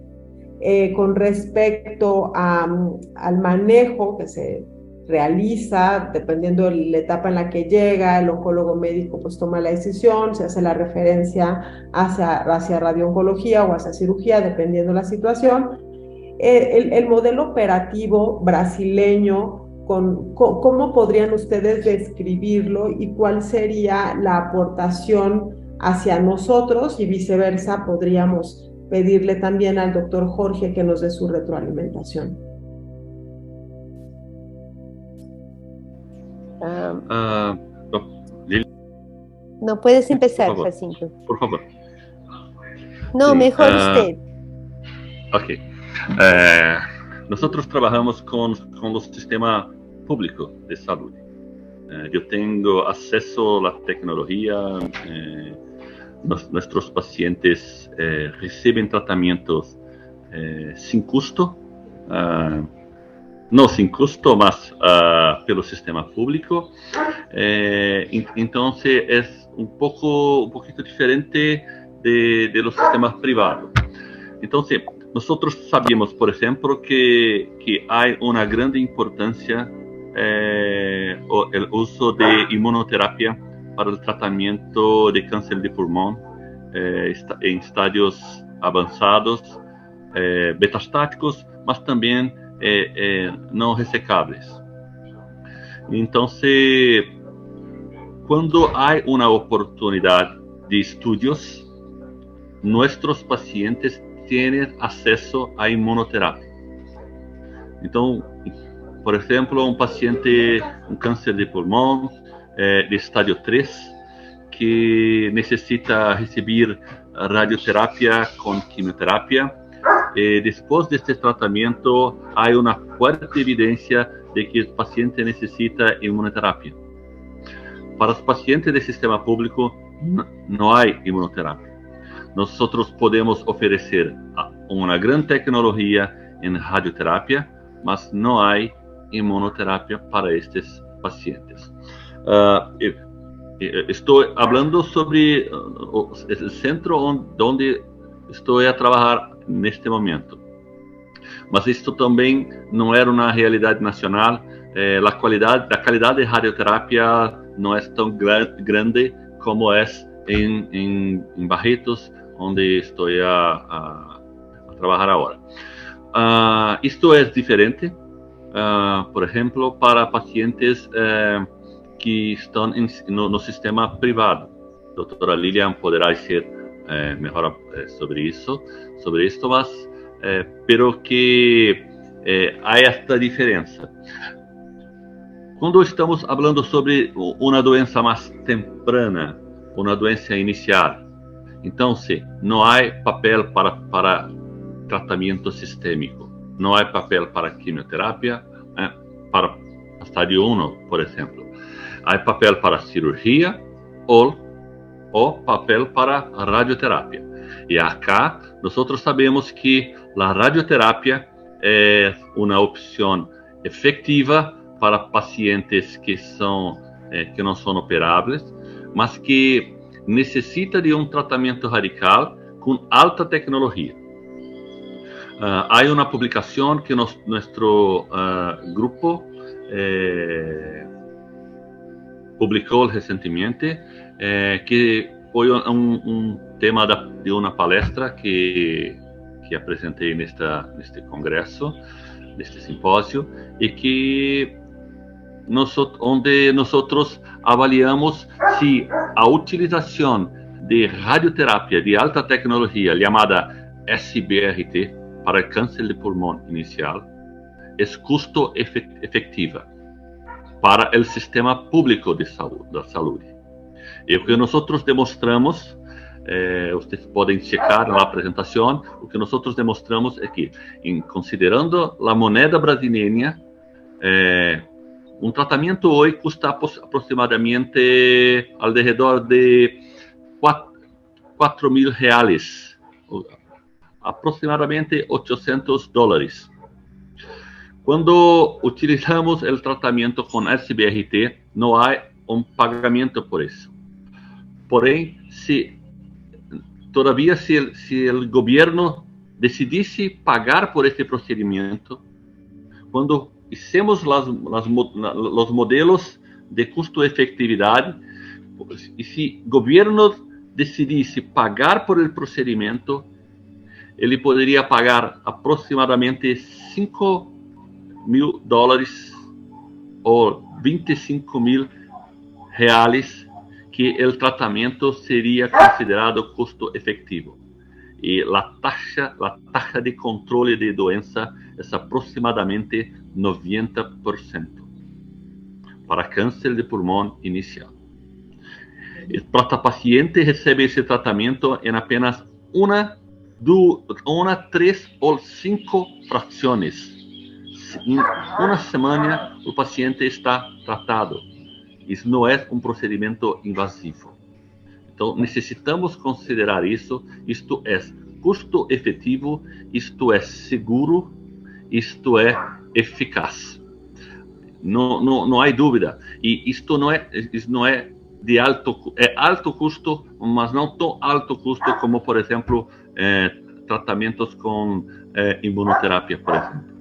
con respecto al manejo que se realiza, dependiendo de la etapa en la que llega, el oncólogo médico pues toma la decisión, se hace la referencia hacia radiooncología o hacia cirugía, dependiendo de la situación. El modelo operativo brasileño, ¿cómo podrían ustedes describirlo y cuál sería la aportación hacia nosotros y viceversa? Podríamos pedirle también al doctor Jorge que nos dé su retroalimentación. No puedes empezar, por favor. Jacinto. Por favor. No, Sí, mejor usted. Ok. Nosotros trabajamos con los sistemas públicos de salud. Yo tengo acceso a la tecnología. Nuestros pacientes reciben tratamientos sin costo. No sin costo, mas pelo sistema público. Entonces es un poquito diferente de los sistemas privados. Entonces, nosotros sabemos, por ejemplo, que hay una gran importancia el uso de inmunoterapia para el tratamiento de cáncer de pulmón en estadios avanzados, metastáticos, mas también no resecables. Entonces, cuando hay una oportunidad de estudios, nuestros pacientes tienen acceso a inmunoterapia. Entonces, por ejemplo, un paciente con cáncer de pulmón de estadio 3 que necesita recibir radioterapia con quimioterapia. Después de este tratamiento hay una fuerte evidencia de que el paciente necesita inmunoterapia. Para los pacientes del sistema público no hay inmunoterapia. Nosotros podemos ofrecer una gran tecnología en radioterapia, mas no hay inmunoterapia para estos pacientes. Estoy hablando sobre el centro donde estoy a trabajar en este momento. Mas esto también no era una realidad nacional. La calidad de radioterapia no es tan grande como es en Barretos, donde estoy a trabajar ahora. Esto es diferente, por ejemplo, para pacientes que están no sistema privado. Doctora Lilian poderá decir mejor sobre esto más, pero que hay esta diferencia. Cuando estamos hablando sobre una doença más temprana, una doença inicial, entonces no hay papel para tratamiento sistémico, no hay papel para quimioterapia, para estadio 1, por ejemplo. Hay papel para cirugía o papel para radioterapia. Y acá nosotros sabemos que la radioterapia es una opción efectiva para pacientes que no son operables, mas que necesita de un tratamiento radical con alta tecnología. Hay una publicación que nuestro grupo publicó recientemente, que fue un tema de una palestra que presenté en este congreso, en este simposio, y que donde nosotros avaliamos si a utilización de radioterapia de alta tecnología llamada SBRT para el cáncer de pulmón inicial es custo efectiva para el sistema público de salud. Y lo que nosotros demostramos, ustedes pueden checar la presentación, lo que nosotros demostramos es que, considerando la moneda brasileña, un tratamiento hoy cuesta aproximadamente alrededor de 4.000 reales, aproximadamente $800. Cuando utilizamos el tratamiento con SBRT, no hay un pagamento por eso. Porém, si el gobierno decidisse pagar por este procedimiento, cuando hicimos los modelos de custo-efectividad, y si el gobierno decidisse pagar por el procedimiento, ele poderia pagar aproximadamente $5.000 ou 25.000 reais, que el tratamiento sería considerado costo efectivo. Y la taxa de controle de doença es aproximadamente 90% para cáncer de pulmón inicial. El paciente recibe ese tratamiento en apenas una, 3 o 5 fracciones. En una semana el paciente está tratado. Isso não é um procedimento invasivo. Então, necessitamos considerar isso. Isto é custo efetivo, isto é seguro, isto é eficaz. Não há dúvida. E isto não é de alto custo, mas não tão alto custo como, por exemplo, tratamentos com imunoterapia, por exemplo.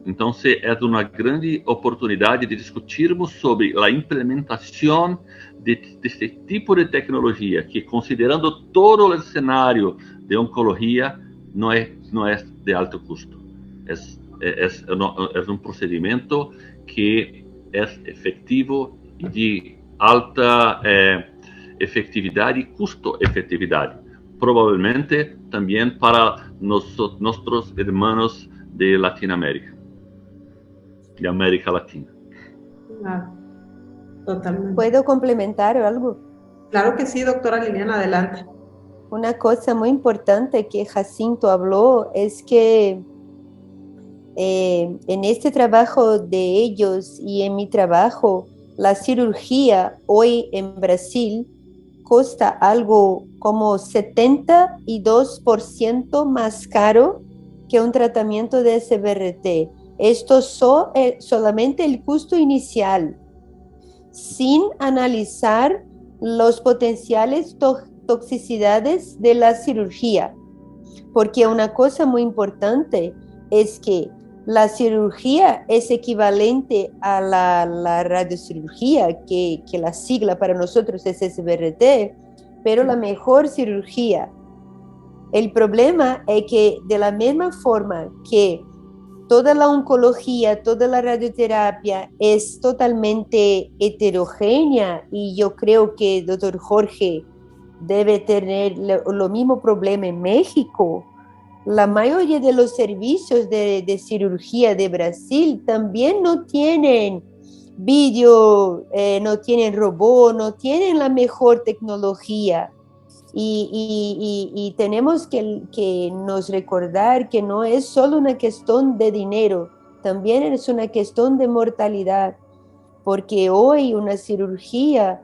Então, é uma grande oportunidade de discutirmos sobre a implementação desse tipo de tecnologia, que, considerando todo o cenário de oncologia, não é de alto custo. É um procedimento que é efetivo e de alta efetividade e custo-efetividade. Provavelmente também para nossos irmãos de Latinoamérica. De América Latina. Claro, totalmente. ¿Puedo complementar algo? Claro que sí, doctora Liliana, adelante. Una cosa muy importante que Jacinto habló es que en este trabajo de ellos y en mi trabajo, la cirugía hoy en Brasil cuesta algo como 72% más caro que un tratamiento de SBRT. Esto solamente el costo inicial, sin analizar los potenciales toxicidades de la cirugía. Porque una cosa muy importante es que la cirugía es equivalente a la radiocirugía, que la sigla para nosotros es SBRT, pero la mejor cirugía. El problema es que de la misma forma que toda la oncología, toda la radioterapia es totalmente heterogénea, y yo creo que el doctor Jorge debe tener lo mismo problema en México. La mayoría de los servicios de cirugía de Brasil también no tienen vídeo, no tienen robot, no tienen la mejor tecnología. Y tenemos que nos recordar que no es solo una cuestión de dinero, también es una cuestión de mortalidad, porque hoy una cirugía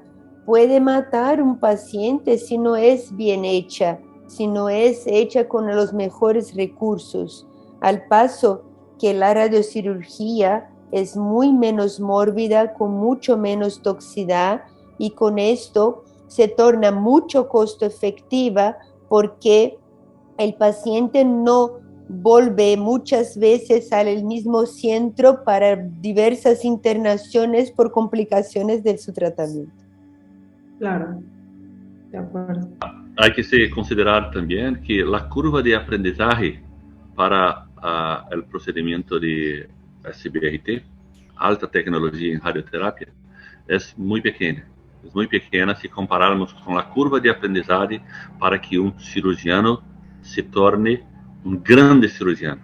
puede matar a un paciente si no es bien hecha, si no es hecha con los mejores recursos, al paso que la radiocirugía es muy menos mórbida, con mucho menos toxicidad, y con esto se torna mucho costo efectiva, porque el paciente no vuelve muchas veces al mismo centro para diversas internaciones por complicaciones de su tratamiento. Claro, de acuerdo. Hay que considerar también que la curva de aprendizaje para el procedimiento de SBRT, alta tecnología en radioterapia, es muy pequeña. Es muy pequeña si compararmos con la curva de aprendizaje para que un cirujano se torne un grande cirujano,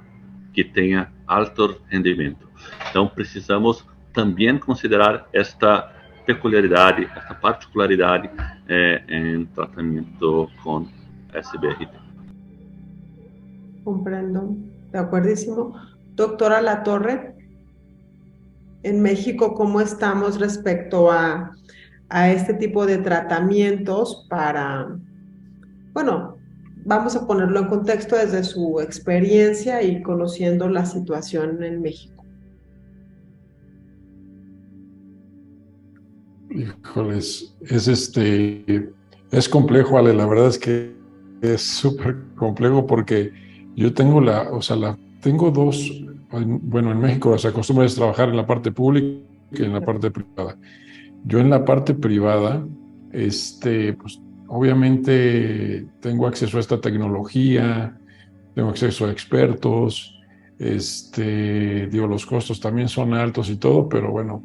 que tenga alto rendimento. Então, precisamos também considerar esta peculiaridade, esta particularidade em tratamento com SBRT. Comprendo, de acuerdísimo. Doctora Latorre, en México, ¿cómo estamos respecto a este tipo de tratamientos para, bueno, vamos a ponerlo en contexto desde su experiencia y conociendo la situación en México? Híjoles, es complejo, Ale, la verdad es que es súper complejo porque yo tengo tengo dos, bueno, en México se acostumbra a trabajar en la parte pública y en la parte privada. Yo en la parte privada, pues obviamente tengo acceso a esta tecnología, tengo acceso a expertos, digo, los costos también son altos y todo, pero bueno,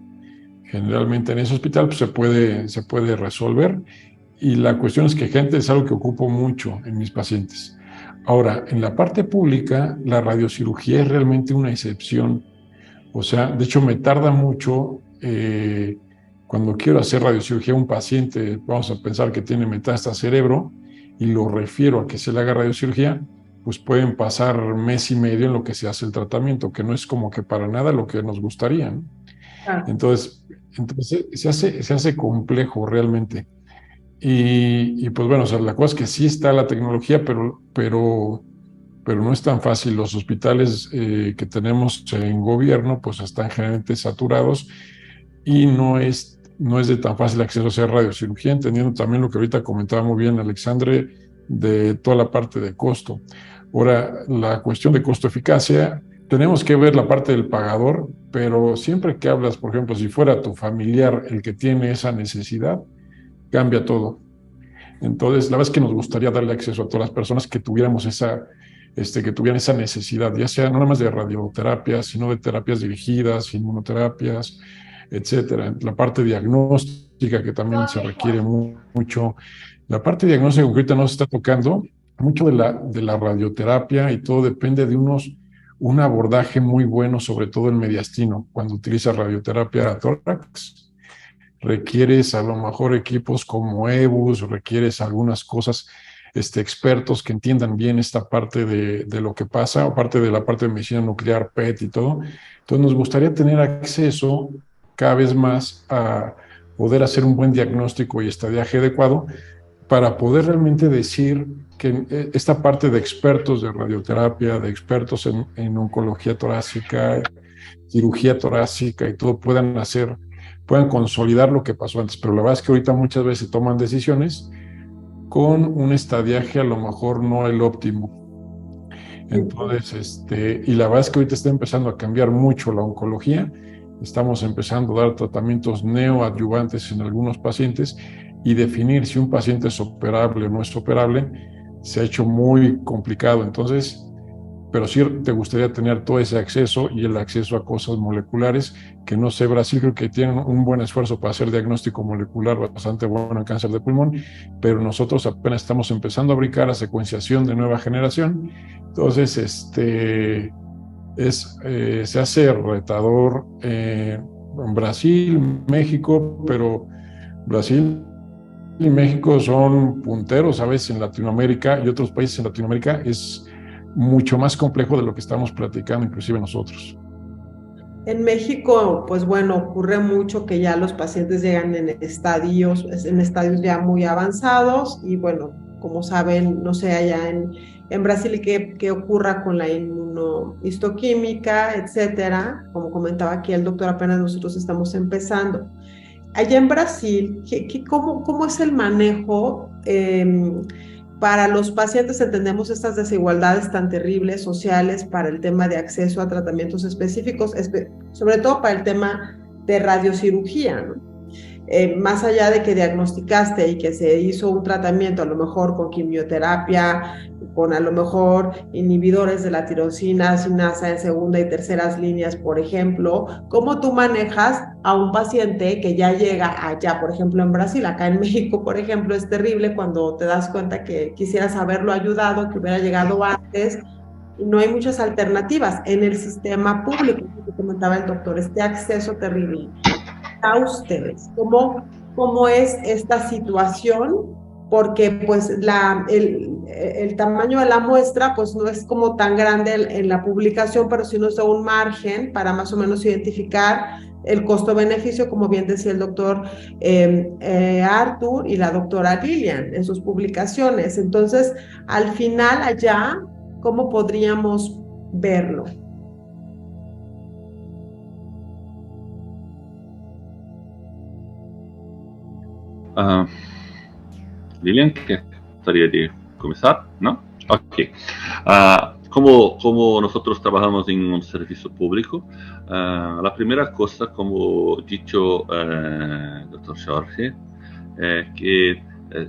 generalmente en ese hospital pues, se puede resolver, y la cuestión es que gente es algo que ocupo mucho en mis pacientes. Ahora, en la parte pública, la radiocirugía es realmente una excepción. O sea, de hecho me tarda mucho cuando quiero hacer radiocirugía a un paciente, vamos a pensar que tiene metástasis cerebro, y lo refiero a que se le haga radiocirugía, pues pueden pasar mes y medio en lo que se hace el tratamiento, que no es como que para nada lo que nos gustaría, ¿no? Ah. Entonces se hace complejo realmente. Y pues bueno, o sea, la cosa es que sí está la tecnología, pero no es tan fácil. Los hospitales que tenemos en gobierno pues están generalmente saturados, y no es de tan fácil acceso a hacer radiocirugía, entendiendo también lo que ahorita comentaba muy bien Alexandre, de toda la parte de costo. Ahora, la cuestión de costo-eficacia, tenemos que ver la parte del pagador, pero siempre que hablas, por ejemplo, si fuera tu familiar el que tiene esa necesidad, cambia todo. Entonces, la verdad es que nos gustaría darle acceso a todas las personas que tuviéramos que tuvieran esa necesidad, ya sea no nada más de radioterapia, sino de terapias dirigidas, inmunoterapias, etcétera. La parte diagnóstica, que también se requiere mucho. La parte diagnóstica que ahorita nos está tocando, mucho de la radioterapia, y todo depende de un abordaje muy bueno, sobre todo el mediastino, cuando utilizas radioterapia tórax. Requieres a lo mejor equipos como EBUS, requieres algunas cosas, expertos que entiendan bien esta parte de lo que pasa, aparte de la parte de medicina nuclear, PET y todo. Entonces nos gustaría tener acceso cada vez más a poder hacer un buen diagnóstico y estadiaje adecuado, para poder realmente decir que esta parte de expertos de radioterapia, de expertos en oncología torácica, cirugía torácica y todo, puedan consolidar lo que pasó antes. Pero la verdad es que ahorita muchas veces se toman decisiones con un estadiaje a lo mejor no el óptimo. Entonces, y la verdad es que ahorita está empezando a cambiar mucho la oncología. Estamos empezando a dar tratamientos neoadyuvantes en algunos pacientes, y definir si un paciente es operable o no es operable se ha hecho muy complicado. Entonces, pero sí te gustaría tener todo ese acceso, y el acceso a cosas moleculares, que no sé, Brasil creo que tienen un buen esfuerzo para hacer diagnóstico molecular bastante bueno en cáncer de pulmón, pero nosotros apenas estamos empezando a brincar a secuenciación de nueva generación. Entonces, se hace retador en Brasil, México, pero Brasil y México son punteros a veces en Latinoamérica, y otros países en Latinoamérica es mucho más complejo de lo que estamos platicando, inclusive nosotros. En México, pues bueno, ocurre mucho que ya los pacientes llegan en estadios ya muy avanzados, y bueno, como saben, no sé, allá en Brasil qué ocurra con la inmunohistoquímica, etcétera. Como comentaba aquí el doctor, apenas nosotros estamos empezando. Allá en Brasil, ¿cómo es el manejo para los pacientes? Entendemos estas desigualdades tan terribles sociales para el tema de acceso a tratamientos específicos, sobre todo para el tema de radiocirugía, ¿no? Más allá de que diagnosticaste y que se hizo un tratamiento a lo mejor con quimioterapia, con a lo mejor inhibidores de la tirosina, sinasa en segunda y terceras líneas, por ejemplo, ¿cómo tú manejas a un paciente que ya llega allá, por ejemplo, en Brasil? Acá en México, por ejemplo, es terrible cuando te das cuenta que quisieras haberlo ayudado, que hubiera llegado antes, y no hay muchas alternativas en el sistema público, que comentaba el doctor, este acceso terrible. A ustedes, ¿cómo es esta situación? Porque pues el tamaño de la muestra pues no es como tan grande en la publicación, pero sí nos da un margen para más o menos identificar el costo-beneficio, como bien decía el doctor Arthur y la doctora Lilian en sus publicaciones. Entonces, al final allá, ¿cómo podríamos verlo? Lilian, que gostaria de começar? Não? Ok. Como nosotros trabajamos en un servicio público, la primera cosa, como dicho Dr. Jorge, que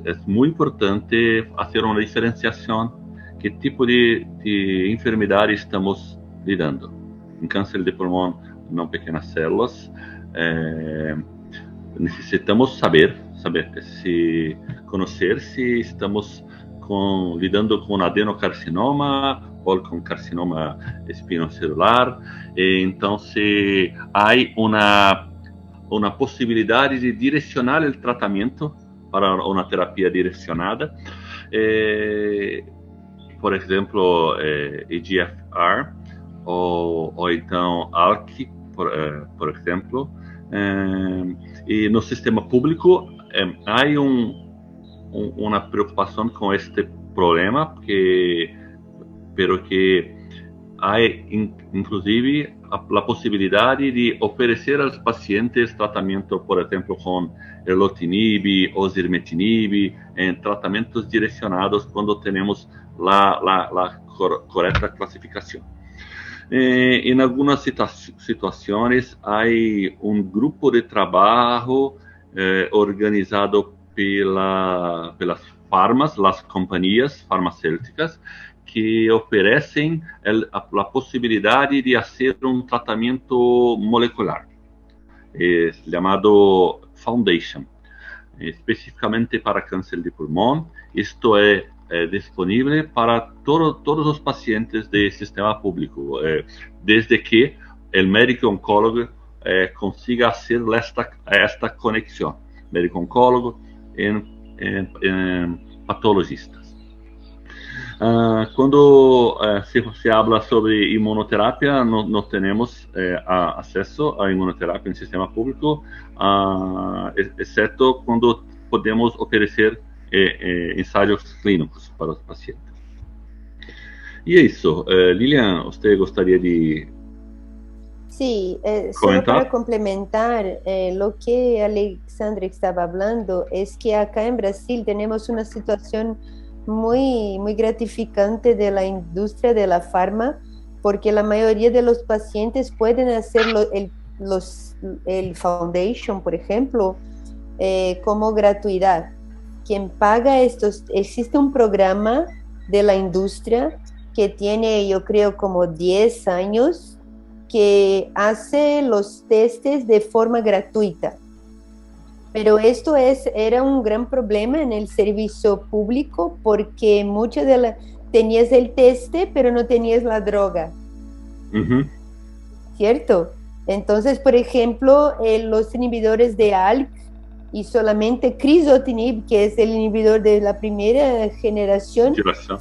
es muy importante hacer una diferenciación qué tipo de enfermedad estamos lidando. En cáncer de pulmón, no pequeñas células, necesitamos conocer si estamos lidando con adenocarcinoma o con carcinoma espinocelular. Entonces, hay una posibilidad de direccionar el tratamiento para una terapia direccionada. Por ejemplo, EGFR ou então ALK, por exemplo. E no sistema público há uma preocupação com este problema, pero que há inclusive a possibilidade de oferecer aos pacientes tratamento, por exemplo, com erlotinib ou zirmetinib, em tratamentos direcionados quando temos a correta classificação. Em algumas situações, há grupo de trabalho organizado pelas as companhias farmacêuticas, que oferecem a possibilidade de fazer tratamento molecular, chamado Foundation, especificamente para câncer de pulmão. Isto é disponível para todos os pacientes do sistema público, desde que o médico oncólogo consiga fazer esta conexão, médico oncólogo em patologistas. Quando se habla sobre imunoterapia, não temos acesso à imunoterapia no sistema público, exceto quando podemos oferecer ensaios clínicos para os pacientes. E é isso. Lilian, você gostaria de Sí, solo comentar? para complementar lo que Alexandre estaba hablando, es que acá en Brasil tenemos una situación muy, muy gratificante de la industria de la farma, porque la mayoría de los pacientes pueden hacer el foundation, por ejemplo, como gratuidad. Quien paga existe un programa de la industria que tiene, yo creo, como 10 años, que hace los testes de forma gratuita. Pero esto era un gran problema en el servicio público, porque tenías el teste, pero no tenías la droga. ¿Cierto? Entonces, por ejemplo, los inhibidores de ALK y solamente crizotinib, que es el inhibidor de la primera generación,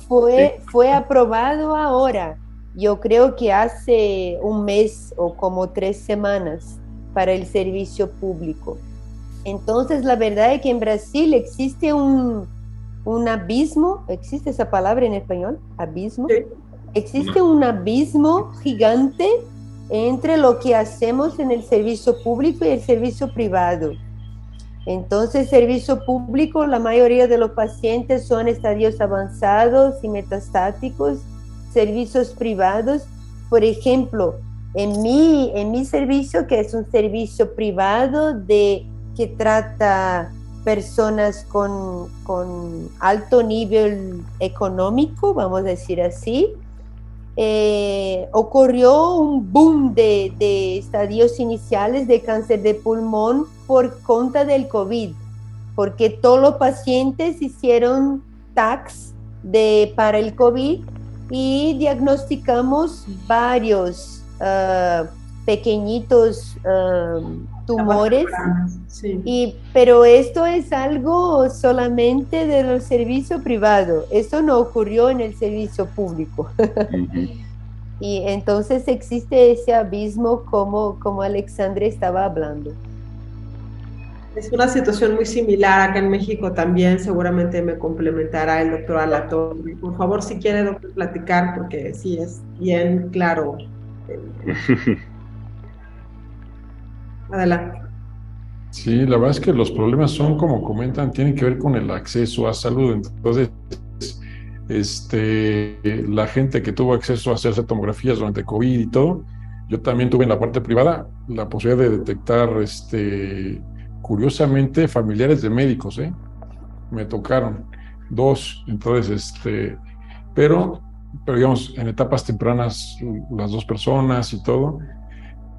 fue aprobado ahora. Yo creo que hace un mes o como 3 semanas para el servicio público. Entonces, la verdad es que en Brasil existe un abismo. ¿Existe esa palabra en español? ¿Abismo? Sí. Existe un abismo gigante entre lo que hacemos en el servicio público y el servicio privado. Entonces, servicio público, la mayoría de los pacientes son estadios avanzados y metastáticos. Servicios privados, por ejemplo, en mi servicio, que es un servicio privado que trata personas con alto nivel económico, vamos a decir así, ocurrió un boom de estadios iniciales de cáncer de pulmón por cuenta del COVID, porque todos los pacientes hicieron TACs para el COVID y diagnosticamos varios pequeñitos tumores. Sí. Pero esto es algo solamente del servicio privado, esto no ocurrió en el servicio público. Y entonces existe ese abismo como Alexandre estaba hablando. Es una situación muy similar acá en México también, seguramente me complementará el doctor Alatorre. Por favor, si quiere, doctor, platicar, porque sí es bien claro. Adelante. Sí, la verdad es que los problemas son, como comentan, tienen que ver con el acceso a salud. Entonces, la gente que tuvo acceso a hacerse tomografías durante COVID y todo, yo también tuve en la parte privada la posibilidad de detectar, curiosamente, familiares de médicos, me tocaron 2, entonces, pero digamos, en etapas tempranas, las 2 personas y todo.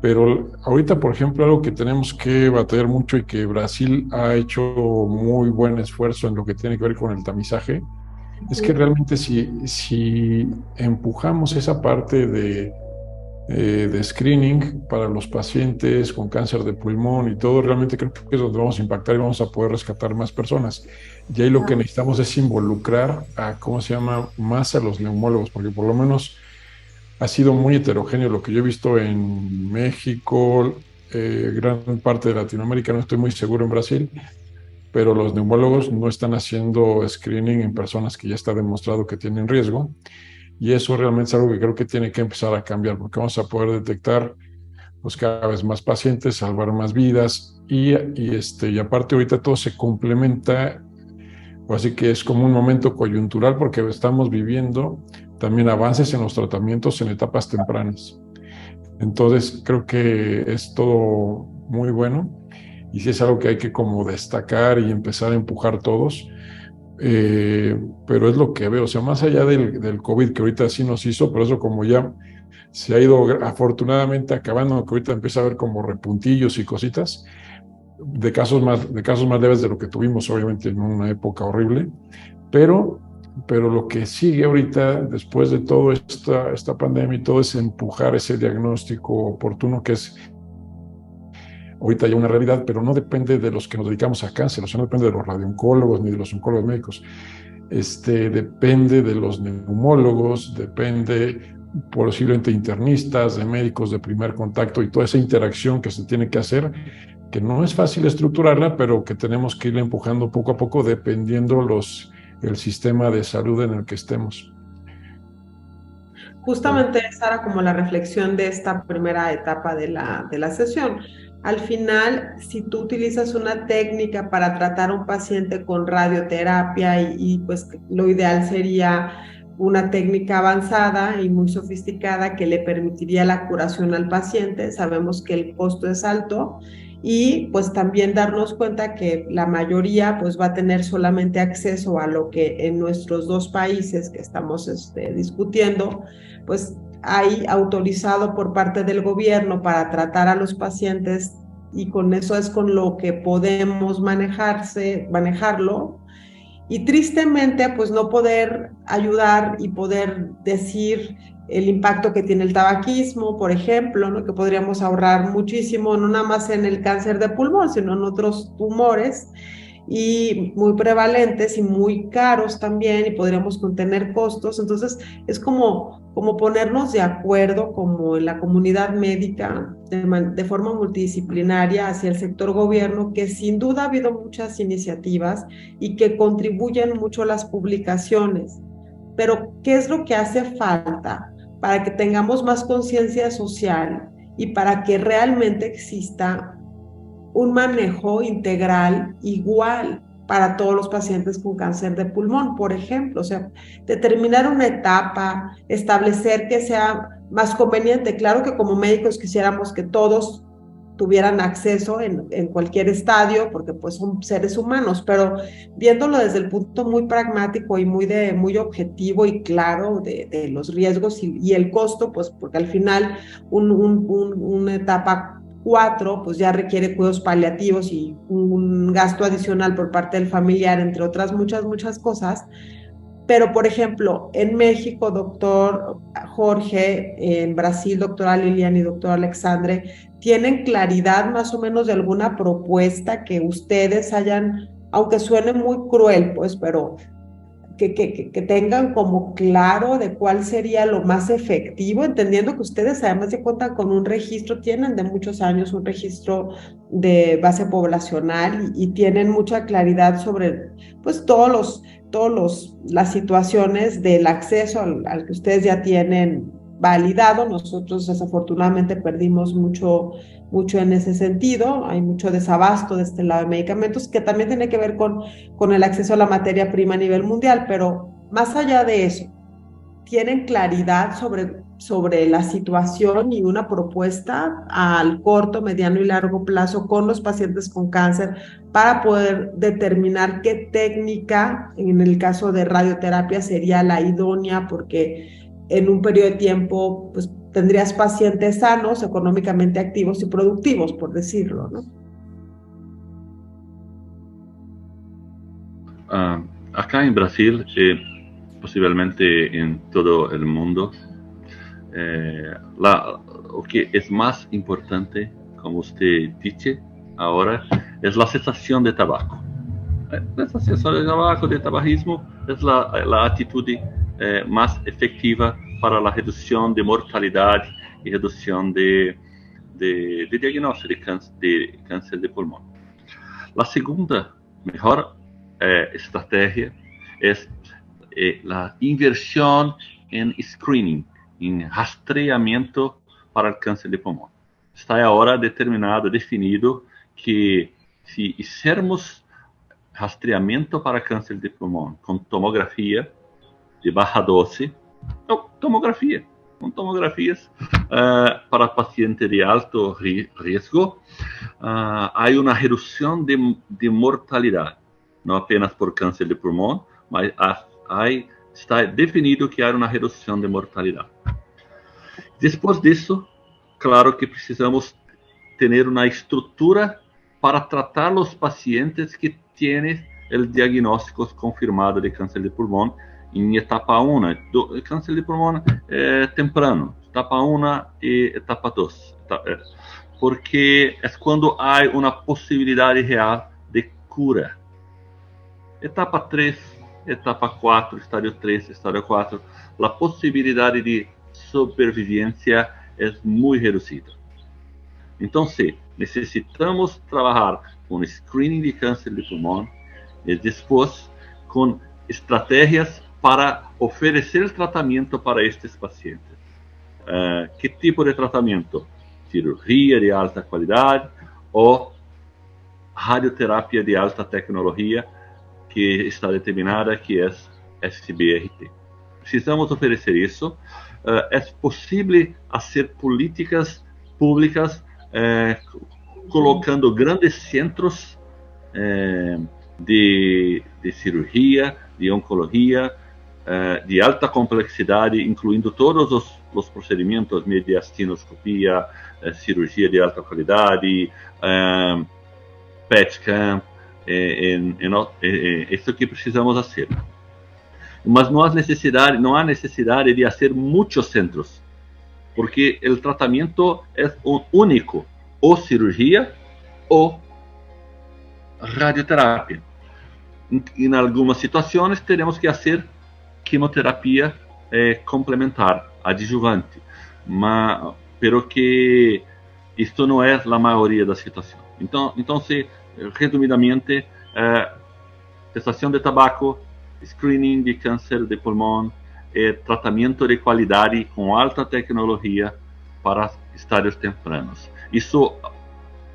Pero ahorita, por ejemplo, algo que tenemos que batallar mucho y que Brasil ha hecho muy buen esfuerzo en lo que tiene que ver con el tamizaje, es que realmente si empujamos esa parte de screening para los pacientes con cáncer de pulmón y todo, realmente creo que es donde vamos a impactar y vamos a poder rescatar más personas. Y ahí lo que necesitamos es involucrar a, ¿cómo se llama?, más a los neumólogos, porque por lo menos ha sido muy heterogéneo lo que yo he visto en México, gran parte de Latinoamérica, no estoy muy seguro en Brasil, pero los neumólogos no están haciendo screening en personas que ya está demostrado que tienen riesgo, y eso realmente es algo que creo que tiene que empezar a cambiar, porque vamos a poder detectar pues, cada vez más pacientes, salvar más vidas, y aparte ahorita todo se complementa, así que es como un momento coyuntural, porque estamos viviendo también avances en los tratamientos en etapas tempranas. Entonces creo que es todo muy bueno, y sí es algo que hay que como destacar y empezar a empujar todos, pero es lo que veo, o sea, más allá del COVID que ahorita sí nos hizo, pero eso como ya se ha ido afortunadamente acabando, que ahorita empieza a haber como repuntillos y cositas de casos más leves de lo que tuvimos obviamente en una época horrible, pero lo que sigue ahorita, después de toda esta pandemia y todo, es empujar ese diagnóstico oportuno, que es ahorita ya una realidad, pero no depende de los que nos dedicamos a cáncer, o sea, no depende de los radiooncólogos ni de los oncólogos médicos, depende de los neumólogos, depende posiblemente internistas, de médicos de primer contacto y toda esa interacción que se tiene que hacer, que no es fácil estructurarla, pero que tenemos que ir empujando poco a poco dependiendo el sistema de salud en el que estemos. Justamente esa era como la reflexión de esta primera etapa de la sesión. Al final, si tú utilizas una técnica para tratar a un paciente con radioterapia y pues lo ideal sería una técnica avanzada y muy sofisticada que le permitiría la curación al paciente, sabemos que el costo es alto, y pues también darnos cuenta que la mayoría pues va a tener solamente acceso a lo que en nuestros 2 países que estamos discutiendo pues hay autorizado por parte del gobierno para tratar a los pacientes, y con eso es con lo que podemos manejarlo, y tristemente pues no poder ayudar y poder decir el impacto que tiene el tabaquismo, por ejemplo, ¿no? Que podríamos ahorrar muchísimo, no nada más en el cáncer de pulmón, sino en otros tumores y muy prevalentes y muy caros también, y podríamos contener costos. Entonces es como ponernos de acuerdo como en la comunidad médica de forma multidisciplinaria hacia el sector gobierno, que sin duda ha habido muchas iniciativas y que contribuyen mucho a las publicaciones, pero ¿qué es lo que hace falta para que tengamos más conciencia social y para que realmente exista un manejo integral igual para todos los pacientes con cáncer de pulmón, por ejemplo? O sea, determinar una etapa, establecer que sea más conveniente. Claro que como médicos quisiéramos que todos tuvieran acceso en cualquier estadio, porque pues son seres humanos, pero viéndolo desde el punto muy pragmático y muy objetivo y claro de los riesgos y el costo, pues porque al final una etapa 4 pues ya requiere cuidados paliativos y un gasto adicional por parte del familiar, entre otras muchas cosas. Pero, por ejemplo, en México, doctor Jorge, en Brasil, doctora Lilian y doctor Alexandre, ¿tienen claridad más o menos de alguna propuesta que ustedes hayan, aunque suene muy cruel, pues, pero que tengan como claro de cuál sería lo más efectivo, entendiendo que ustedes además de cuentan con un registro, tienen de muchos años un registro de base poblacional y tienen mucha claridad sobre pues las situaciones del acceso al que ustedes ya tienen validado. Nosotros desafortunadamente perdimos mucho en ese sentido, hay mucho desabasto de este lado de medicamentos que también tiene que ver con el acceso a la materia prima a nivel mundial, pero más allá de eso, ¿tienen claridad sobre la situación y una propuesta al corto, mediano y largo plazo con los pacientes con cáncer para poder determinar qué técnica, en el caso de radioterapia, sería la idónea? Porque en un periodo de tiempo, pues tendrías pacientes sanos, económicamente activos y productivos, por decirlo, ¿no? Acá en Brasil, posiblemente en todo el mundo, lo que es más importante, como usted dice ahora, es la cesación de tabaco. La cesación de tabaco, de tabagismo, es la actitud más efectiva para la reducción de mortalidad y reducción de diagnóstico de cáncer de pulmón. La segunda mejor estrategia es la inversión en screening, en rastreamiento para el cáncer de pulmón. Está ahora determinado, definido, que si hiciéramos rastreamiento para cáncer de pulmón con tomografía de baja dosis, con tomografías para pacientes de alto riesgo, hay una reducción de mortalidad, no apenas por cáncer de pulmón, mas está definido que hay una reducción de mortalidad. Después de eso, claro que precisamos tener una estructura para tratar los pacientes que tienen el diagnóstico confirmado de cáncer de pulmón en etapa 1, cáncer de pulmón temprano, etapa 1 y etapa 2, porque es cuando hay una posibilidad real de cura. Etapa 3, etapa 4, estadio 3, estadio 4, la posibilidad de sobrevivencia es muy reducida. Entonces, necesitamos trabajar con screening de cáncer de pulmón y después con estrategias para ofrecer el tratamiento para estos pacientes. ¿Qué tipo de tratamiento? Cirugía de alta calidad o radioterapia de alta tecnología, que está determinada, que es SBRT. Precisamos ofrecer eso. Es posible hacer políticas públicas colocando grandes centros de cirugía, de oncología, de alta complexidad, incluyendo todos los procedimientos, mediastinoscopia, cirugía de alta calidad, PET-scan, esto que precisamos hacer. Mas no hay necesidad de hacer muchos centros, porque el tratamiento es único, o cirugía o radioterapia. En algunas situaciones tenemos que hacer quimioterapia complementar, adjuvante, pero que esto no es la mayoría de la situación. Entonces, resumidamente, cesación de tabaco, screening de cáncer de pulmón, tratamiento de calidad con alta tecnología para estadios tempranos. Eso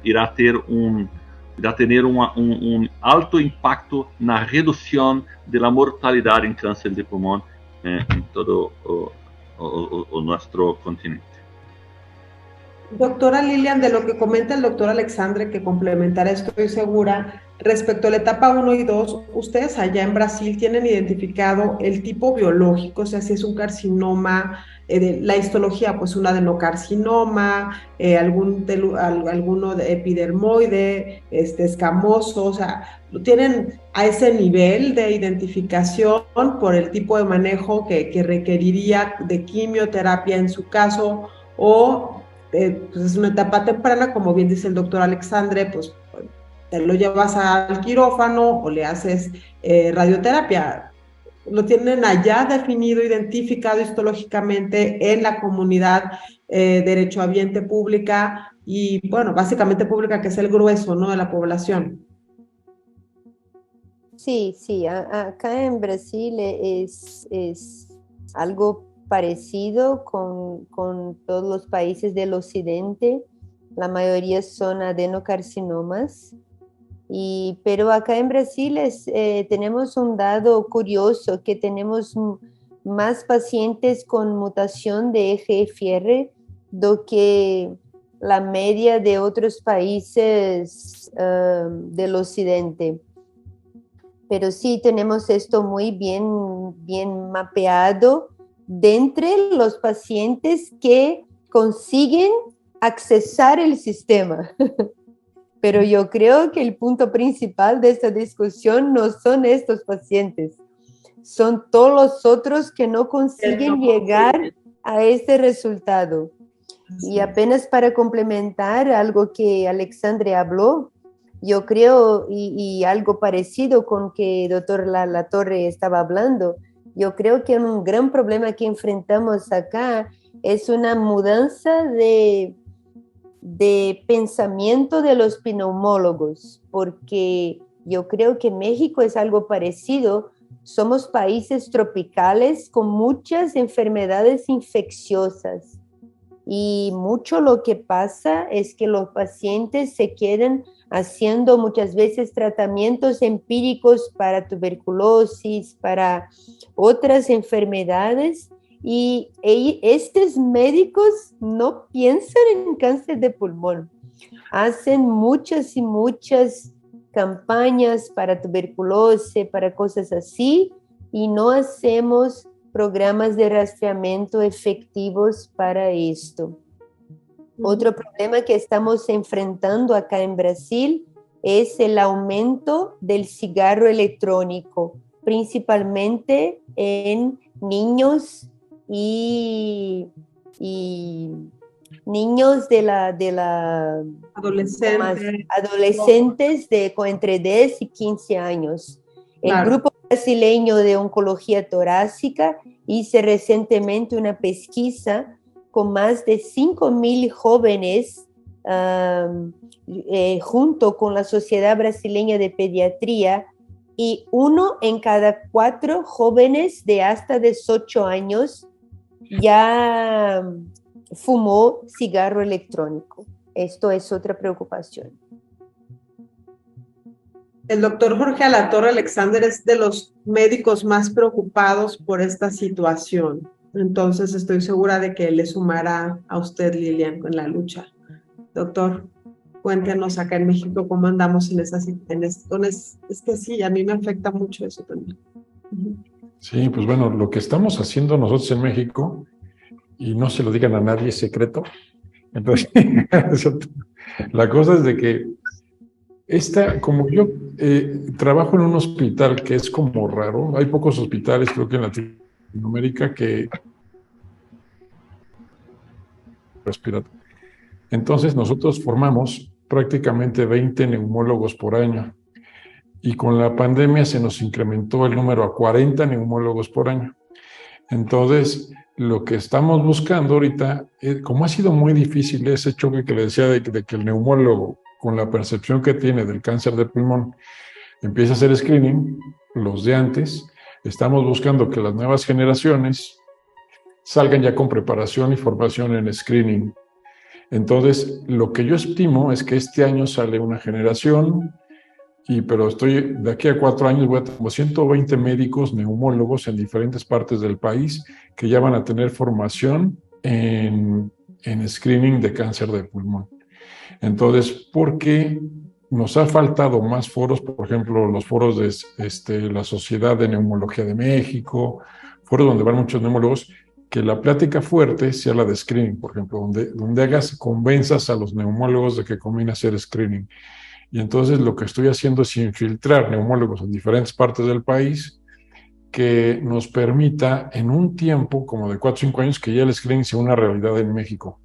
irá a tener un alto impacto na redução da mortalidade em câncer de pulmão em todo o nosso continente. Doctora Lilian, de lo que comenta el doctor Alexandre, que complementará, estoy segura, Respecto a la etapa 1 y 2, ustedes allá en Brasil tienen identificado el tipo biológico, o sea, si es un carcinoma, la histología, pues un adenocarcinoma, alguno de epidermoide, escamoso, o sea, lo tienen a ese nivel de identificación por el tipo de manejo que requeriría de quimioterapia en su caso, o pues es una etapa temprana, como bien dice el doctor Alexandre, pues te lo llevas al quirófano o le haces radioterapia. Lo tienen allá definido, identificado histológicamente en la comunidad derechohabiente pública y, bueno, básicamente pública, que es el grueso, ¿no?, de la población. Sí, sí, acá en Brasil es algo parecido con todos los países del occidente. La mayoría son adenocarcinomas. Pero acá en Brasil tenemos un dado curioso, que tenemos más pacientes con mutación de EGFR do que la media de otros países del occidente. Pero sí tenemos esto muy bien mapeado de entre los pacientes que consiguen accesar el sistema. Pero yo creo que el punto principal de esta discusión no son estos pacientes, son todos los otros que no consiguen llegar a este resultado. Y apenas para complementar algo que Alexandre habló, yo creo, y algo parecido con que el doctor Latorre estaba hablando, yo creo que un gran problema que enfrentamos acá es una mudanza de pensamiento de los pneumólogos, porque yo creo que México es algo parecido. Somos países tropicales con muchas enfermedades infecciosas y mucho lo que pasa es que los pacientes se quedan haciendo muchas veces tratamientos empíricos para tuberculosis, para otras enfermedades, y estos médicos no piensan en cáncer de pulmón. Hacen muchas y muchas campañas para tuberculosis, para cosas así, y no hacemos programas de rastreamiento efectivos para esto. Otro problema que estamos enfrentando acá en Brasil es el aumento del cigarro electrónico, principalmente en niños y niños de la adolescentes de entre 10 y 15 años. El Grupo Brasileño de Oncología Torácica hizo recientemente una pesquisa con más de 5.000 jóvenes junto con la Sociedad Brasileña de Pediatría, y 1 en cada 4 jóvenes de hasta 18 años ya fumó cigarro electrónico. Esto es otra preocupación. El doctor Jorge Alatorre Alexander es de los médicos más preocupados por esta situación. Entonces estoy segura de que le sumará a usted, Lilian, en la lucha. Doctor, cuéntenos acá en México cómo andamos en esa situación. Es que sí, a mí me afecta mucho eso también. Sí, pues bueno, lo que estamos haciendo nosotros en México, y no se lo digan a nadie, es secreto. Entonces, la cosa es de que como yo trabajo en un hospital que es como raro, hay pocos hospitales, creo que en Latinoamérica, que respiran. Entonces, nosotros formamos prácticamente 20 neumólogos por año. Y con la pandemia se nos incrementó el número a 40 neumólogos por año. Entonces, lo que estamos buscando ahorita, como ha sido muy difícil ese choque que le decía de que el neumólogo, con la percepción que tiene del cáncer de pulmón, empieza a hacer screening, los de antes, estamos buscando que las nuevas generaciones salgan ya con preparación y formación en screening. Entonces, lo que yo estimo es que este año sale una generación, pero de aquí a 4 años voy a tener como 120 médicos neumólogos en diferentes partes del país que ya van a tener formación en screening de cáncer de pulmón. Entonces, porque nos ha faltado más foros, por ejemplo, los foros de la Sociedad de Neumología de México, foros donde van muchos neumólogos, que la plática fuerte sea la de screening, por ejemplo, donde convenzas a los neumólogos de que conviene hacer screening. Y entonces lo que estoy haciendo es infiltrar neumólogos en diferentes partes del país que nos permita en un tiempo como de 4 o 5 años que ya el screening sea una realidad en México.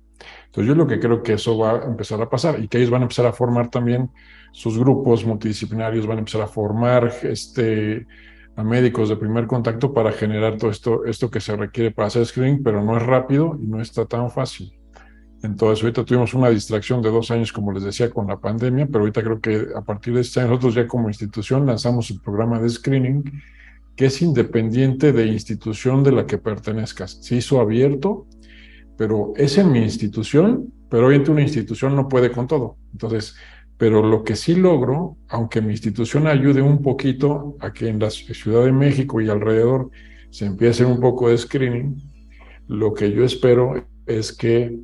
Entonces yo lo que creo que eso va a empezar a pasar y que ellos van a empezar a formar también sus grupos multidisciplinarios, van a empezar a formar a médicos de primer contacto para generar todo esto que se requiere para hacer screening, pero no es rápido y no está tan fácil. Entonces ahorita tuvimos una distracción de 2 años, como les decía, con la pandemia, pero ahorita creo que a partir de este año nosotros ya como institución lanzamos el programa de screening que es independiente de institución de la que pertenezcas. Se hizo abierto, pero es en mi institución, pero obviamente una institución no puede con todo. Entonces, pero lo que sí logro, aunque mi institución ayude un poquito a que en la Ciudad de México y alrededor se empiece un poco de screening, lo que yo espero es que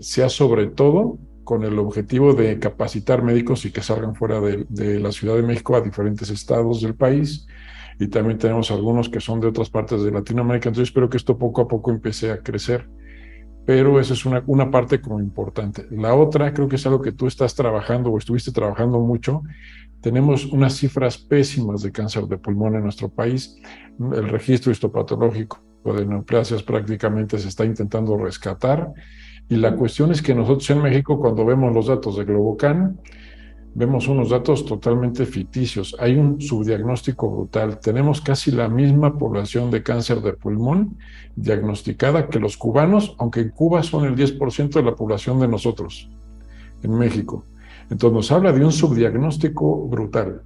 sea sobre todo con el objetivo de capacitar médicos y que salgan fuera de la Ciudad de México a diferentes estados del país. Y también tenemos algunos que son de otras partes de Latinoamérica. Entonces espero que esto poco a poco empiece a crecer. Pero esa es una parte como importante. La otra, creo que es algo que tú estás trabajando o estuviste trabajando mucho. Tenemos unas cifras pésimas de cáncer de pulmón en nuestro país. El registro histopatológico de neoplasias prácticamente se está intentando rescatar. Y la cuestión es que nosotros en México, cuando vemos los datos de Globocan, vemos unos datos totalmente ficticios. Hay un subdiagnóstico brutal. Tenemos casi la misma población de cáncer de pulmón diagnosticada que los cubanos, aunque en Cuba son el 10% de la población de nosotros, en México. Entonces nos habla de un subdiagnóstico brutal.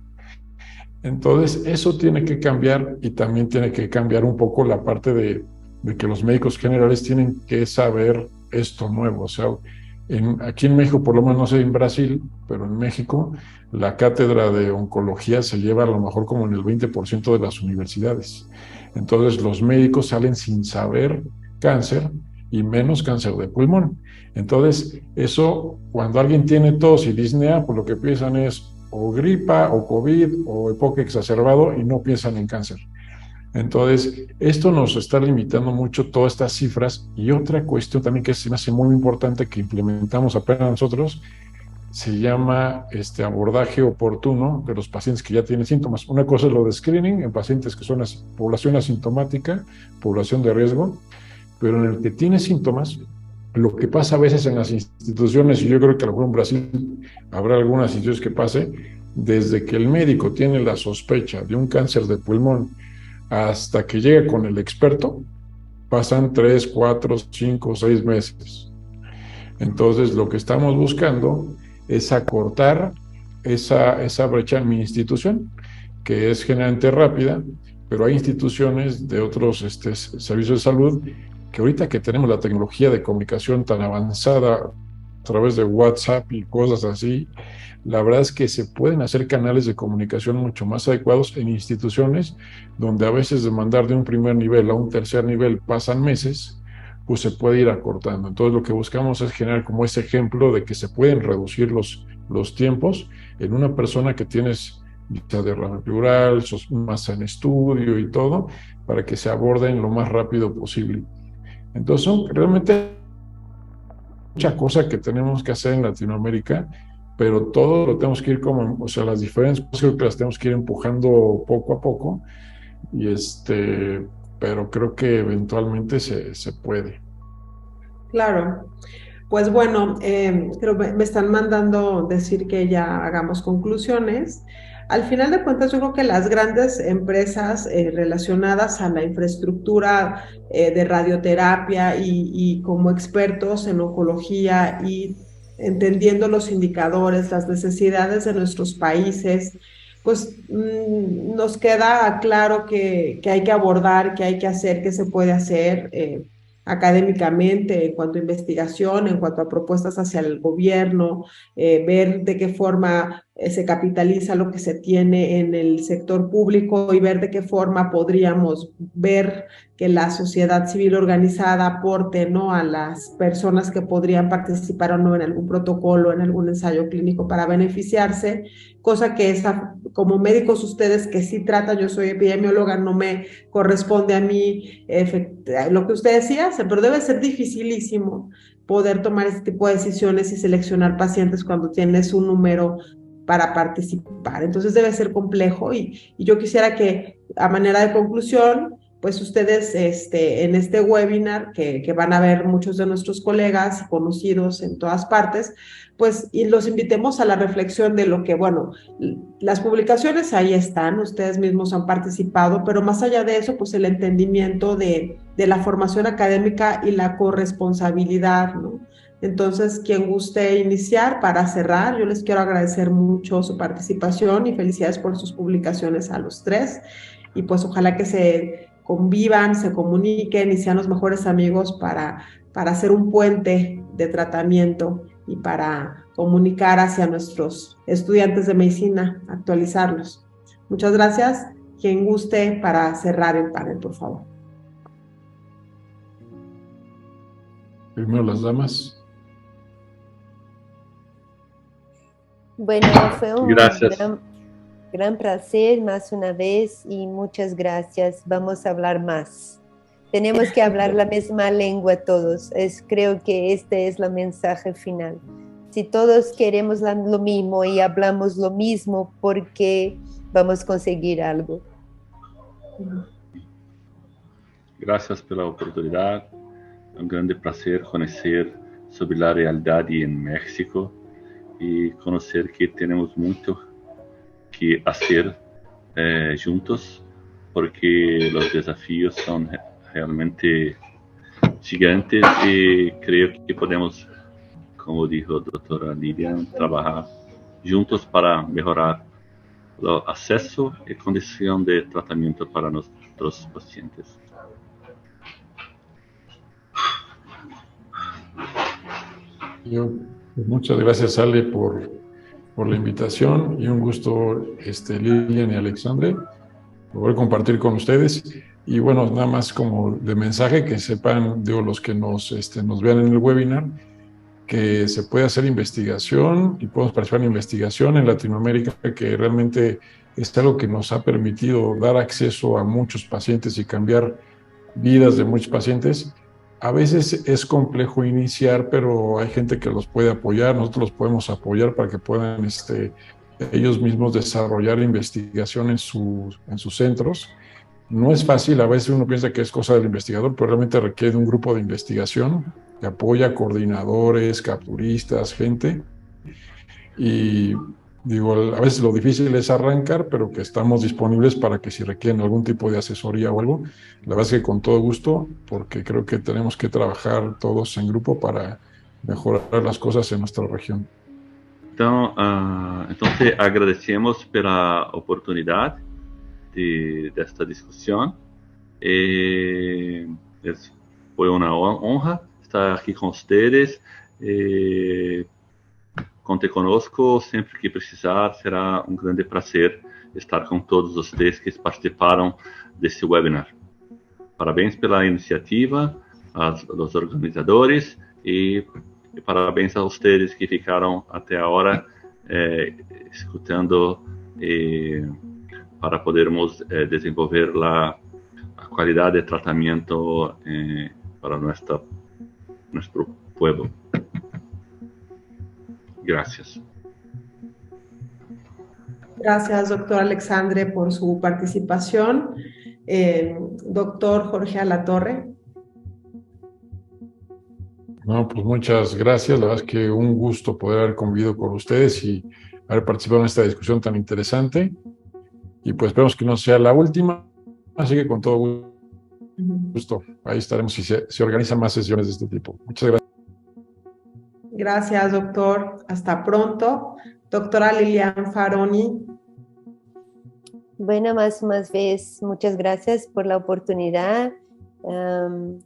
Entonces eso tiene que cambiar y también tiene que cambiar un poco la parte de que los médicos generales tienen que saber esto nuevo. O sea, aquí en México, por lo menos no sé en Brasil, pero en México la cátedra de oncología se lleva a lo mejor como en el 20% de las universidades. Entonces los médicos salen sin saber cáncer y menos cáncer de pulmón. Entonces eso, cuando alguien tiene tos y disnea, pues lo que piensan es o gripa o COVID o EPOC exacerbado y no piensan en cáncer. Entonces, esto nos está limitando mucho todas estas cifras. Y otra cuestión también que se me hace muy importante que implementamos apenas nosotros, se llama abordaje oportuno de los pacientes que ya tienen síntomas. Una cosa es lo de screening en pacientes que son población asintomática, población de riesgo, pero en el que tiene síntomas, lo que pasa a veces en las instituciones, y yo creo que a lo mejor en Brasil habrá algunas instituciones que pase, desde que el médico tiene la sospecha de un cáncer de pulmón hasta que llega con el experto, pasan 3, 4, 5, 6 meses. Entonces, lo que estamos buscando es acortar esa brecha en mi institución, que es generalmente rápida, pero hay instituciones de otros servicios de salud que ahorita que tenemos la tecnología de comunicación tan avanzada a través de WhatsApp y cosas así, la verdad es que se pueden hacer canales de comunicación mucho más adecuados en instituciones donde a veces de mandar de un primer nivel a un tercer nivel pasan meses, pues se puede ir acortando. Entonces lo que buscamos es generar como ese ejemplo de que se pueden reducir los tiempos en una persona que tienes derrame pleural, masa en estudio y todo, para que se aborden lo más rápido posible. Entonces son realmente mucha cosa que tenemos que hacer en Latinoamérica, pero todo lo tenemos que ir como, o sea, las diferentes cosas que las tenemos que ir empujando poco a poco, pero creo que eventualmente se puede. Claro. Pues bueno, creo que me están mandando decir que ya hagamos conclusiones. Al final de cuentas, yo creo que las grandes empresas relacionadas a la infraestructura de radioterapia y como expertos en oncología y entendiendo los indicadores, las necesidades de nuestros países, pues nos queda claro que hay que abordar, que hay que hacer, que se puede hacer académicamente, en cuanto a investigación, en cuanto a propuestas hacia el gobierno, ver de qué forma se capitaliza lo que se tiene en el sector público y ver de qué forma podríamos ver que la sociedad civil organizada aporte, ¿no?, a las personas que podrían participar o no en algún protocolo, en algún ensayo clínico para beneficiarse, cosa que como médicos ustedes que sí tratan, yo soy epidemióloga, no me corresponde a mí lo que usted decía, pero debe ser dificilísimo poder tomar este tipo de decisiones y seleccionar pacientes cuando tienes un número para participar. Entonces debe ser complejo y yo quisiera que, a manera de conclusión, pues ustedes en este webinar que van a ver muchos de nuestros colegas y conocidos en todas partes, pues y los invitemos a la reflexión de lo que, bueno, las publicaciones ahí están, ustedes mismos han participado, pero más allá de eso, pues el entendimiento de la formación académica y la corresponsabilidad, ¿no? Entonces, quien guste iniciar para cerrar, yo les quiero agradecer mucho su participación y felicidades por sus publicaciones a los tres. Y pues ojalá que se convivan, se comuniquen y sean los mejores amigos para hacer un puente de tratamiento y para comunicar hacia nuestros estudiantes de medicina, actualizarlos. Muchas gracias. Quien guste para cerrar el panel, por favor. Primero las damas. Bueno, fue un Gracias. gran placer más una vez y muchas gracias. Vamos a hablar más. Tenemos que hablar la misma lengua todos. Creo que este es el mensaje final. Si todos queremos lo mismo y hablamos lo mismo, ¿por qué vamos a conseguir algo? Gracias pela oportunidad. É um grande prazer conhecer sobre a realidade em México e conhecer que temos muito que fazer juntos, porque os desafios são realmente gigantes e creio que podemos, como dijo a doutora Lilian, trabalhar juntos para melhorar o acesso e condição de tratamento para nossos pacientes. Muchas gracias, Ale, por la invitación y un gusto, Lilian y Alexandre, poder compartir con ustedes. Y bueno, nada más como de mensaje, que sepan, digo, los que nos vean en el webinar, que se puede hacer investigación y podemos participar en investigación en Latinoamérica, que realmente es algo que nos ha permitido dar acceso a muchos pacientes y cambiar vidas de muchos pacientes. A veces es complejo iniciar, pero hay gente que los puede apoyar, nosotros los podemos apoyar para que puedan ellos mismos desarrollar investigación en sus centros. No es fácil, a veces uno piensa que es cosa del investigador, pero realmente requiere un grupo de investigación que apoya coordinadores, capturistas, gente. Y digo, a veces lo difícil es arrancar, pero que estamos disponibles para que si requieren algún tipo de asesoría o algo, la verdad es que con todo gusto, porque creo que tenemos que trabajar todos en grupo para mejorar las cosas en nuestra región. Então, agradecemos pela oportunidade desta discussão. Foi uma honra estar aqui com vocês. Conte conosco sempre que precisar, será um grande prazer estar com todos vocês que participaram desse webinar. Parabéns pela iniciativa, aos organizadores e parabéns a vocês que ficaram até agora escutando para podermos desenvolver a qualidade de tratamento para nosso povo. Gracias. Gracias, doctor Alexandre, por su participación. Doctor Jorge Alatorre. No, pues muchas gracias. La verdad es que un gusto poder haber convivido con ustedes y haber participado en esta discusión tan interesante. Y pues esperemos que no sea la última. Así que con todo gusto, ahí estaremos si se organizan más sesiones de este tipo. Muchas gracias. Gracias, doctor. Hasta pronto. Doctora Lilian Faroni. Bueno, más vez, muchas gracias por la oportunidad.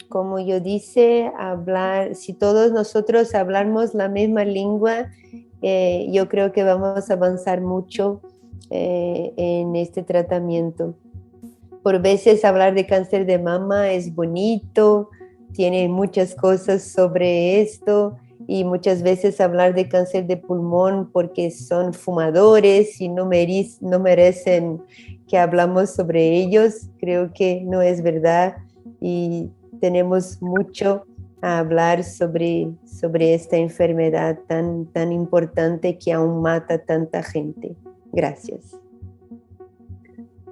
Como yo dice, si todos nosotros hablamos la misma lengua, yo creo que vamos a avanzar mucho en este tratamiento. por veces hablar de cáncer de mama es bonito, tiene muchas cosas sobre esto, y muchas veces hablar de cáncer de pulmón porque son fumadores y no merecen que hablamos sobre ellos. Creo que no es verdad y tenemos mucho a hablar sobre esta enfermedad tan importante que aún mata tanta gente. Gracias.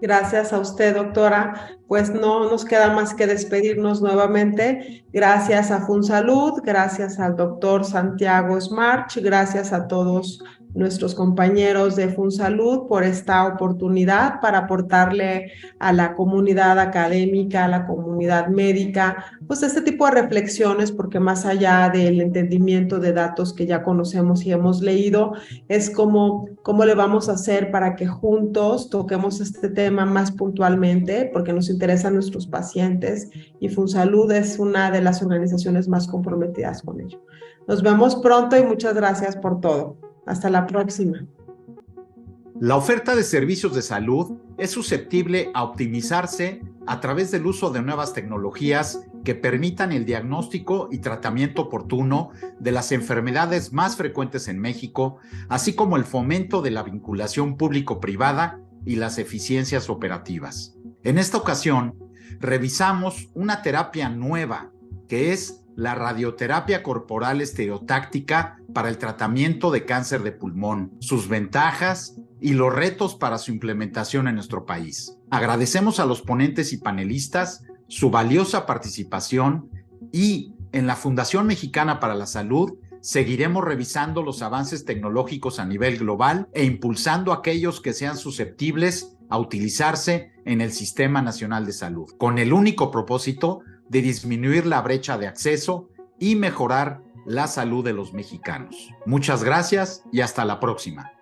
Gracias a usted, doctora. Pues no nos queda más que despedirnos nuevamente. Gracias a FunSalud, gracias al doctor Santiago Smarch, gracias a todos nuestros compañeros de FunSalud por esta oportunidad para aportarle a la comunidad académica, a la comunidad médica, pues este tipo de reflexiones, porque más allá del entendimiento de datos que ya conocemos y hemos leído, es cómo le vamos a hacer para que juntos toquemos este tema más puntualmente, porque nos interesan nuestros pacientes y FunSalud es una de las organizaciones más comprometidas con ello. Nos vemos pronto y muchas gracias por todo. Hasta la próxima. La oferta de servicios de salud es susceptible a optimizarse a través del uso de nuevas tecnologías que permitan el diagnóstico y tratamiento oportuno de las enfermedades más frecuentes en México, así como el fomento de la vinculación público-privada y las eficiencias operativas. En esta ocasión, revisamos una terapia nueva que es la radioterapia corporal estereotáctica para el tratamiento de cáncer de pulmón, sus ventajas y los retos para su implementación en nuestro país. Agradecemos a los ponentes y panelistas su valiosa participación y en la Fundación Mexicana para la Salud seguiremos revisando los avances tecnológicos a nivel global e impulsando aquellos que sean susceptibles a utilizarse en el Sistema Nacional de Salud, con el único propósito de disminuir la brecha de acceso y mejorar la salud de los mexicanos. Muchas gracias y hasta la próxima.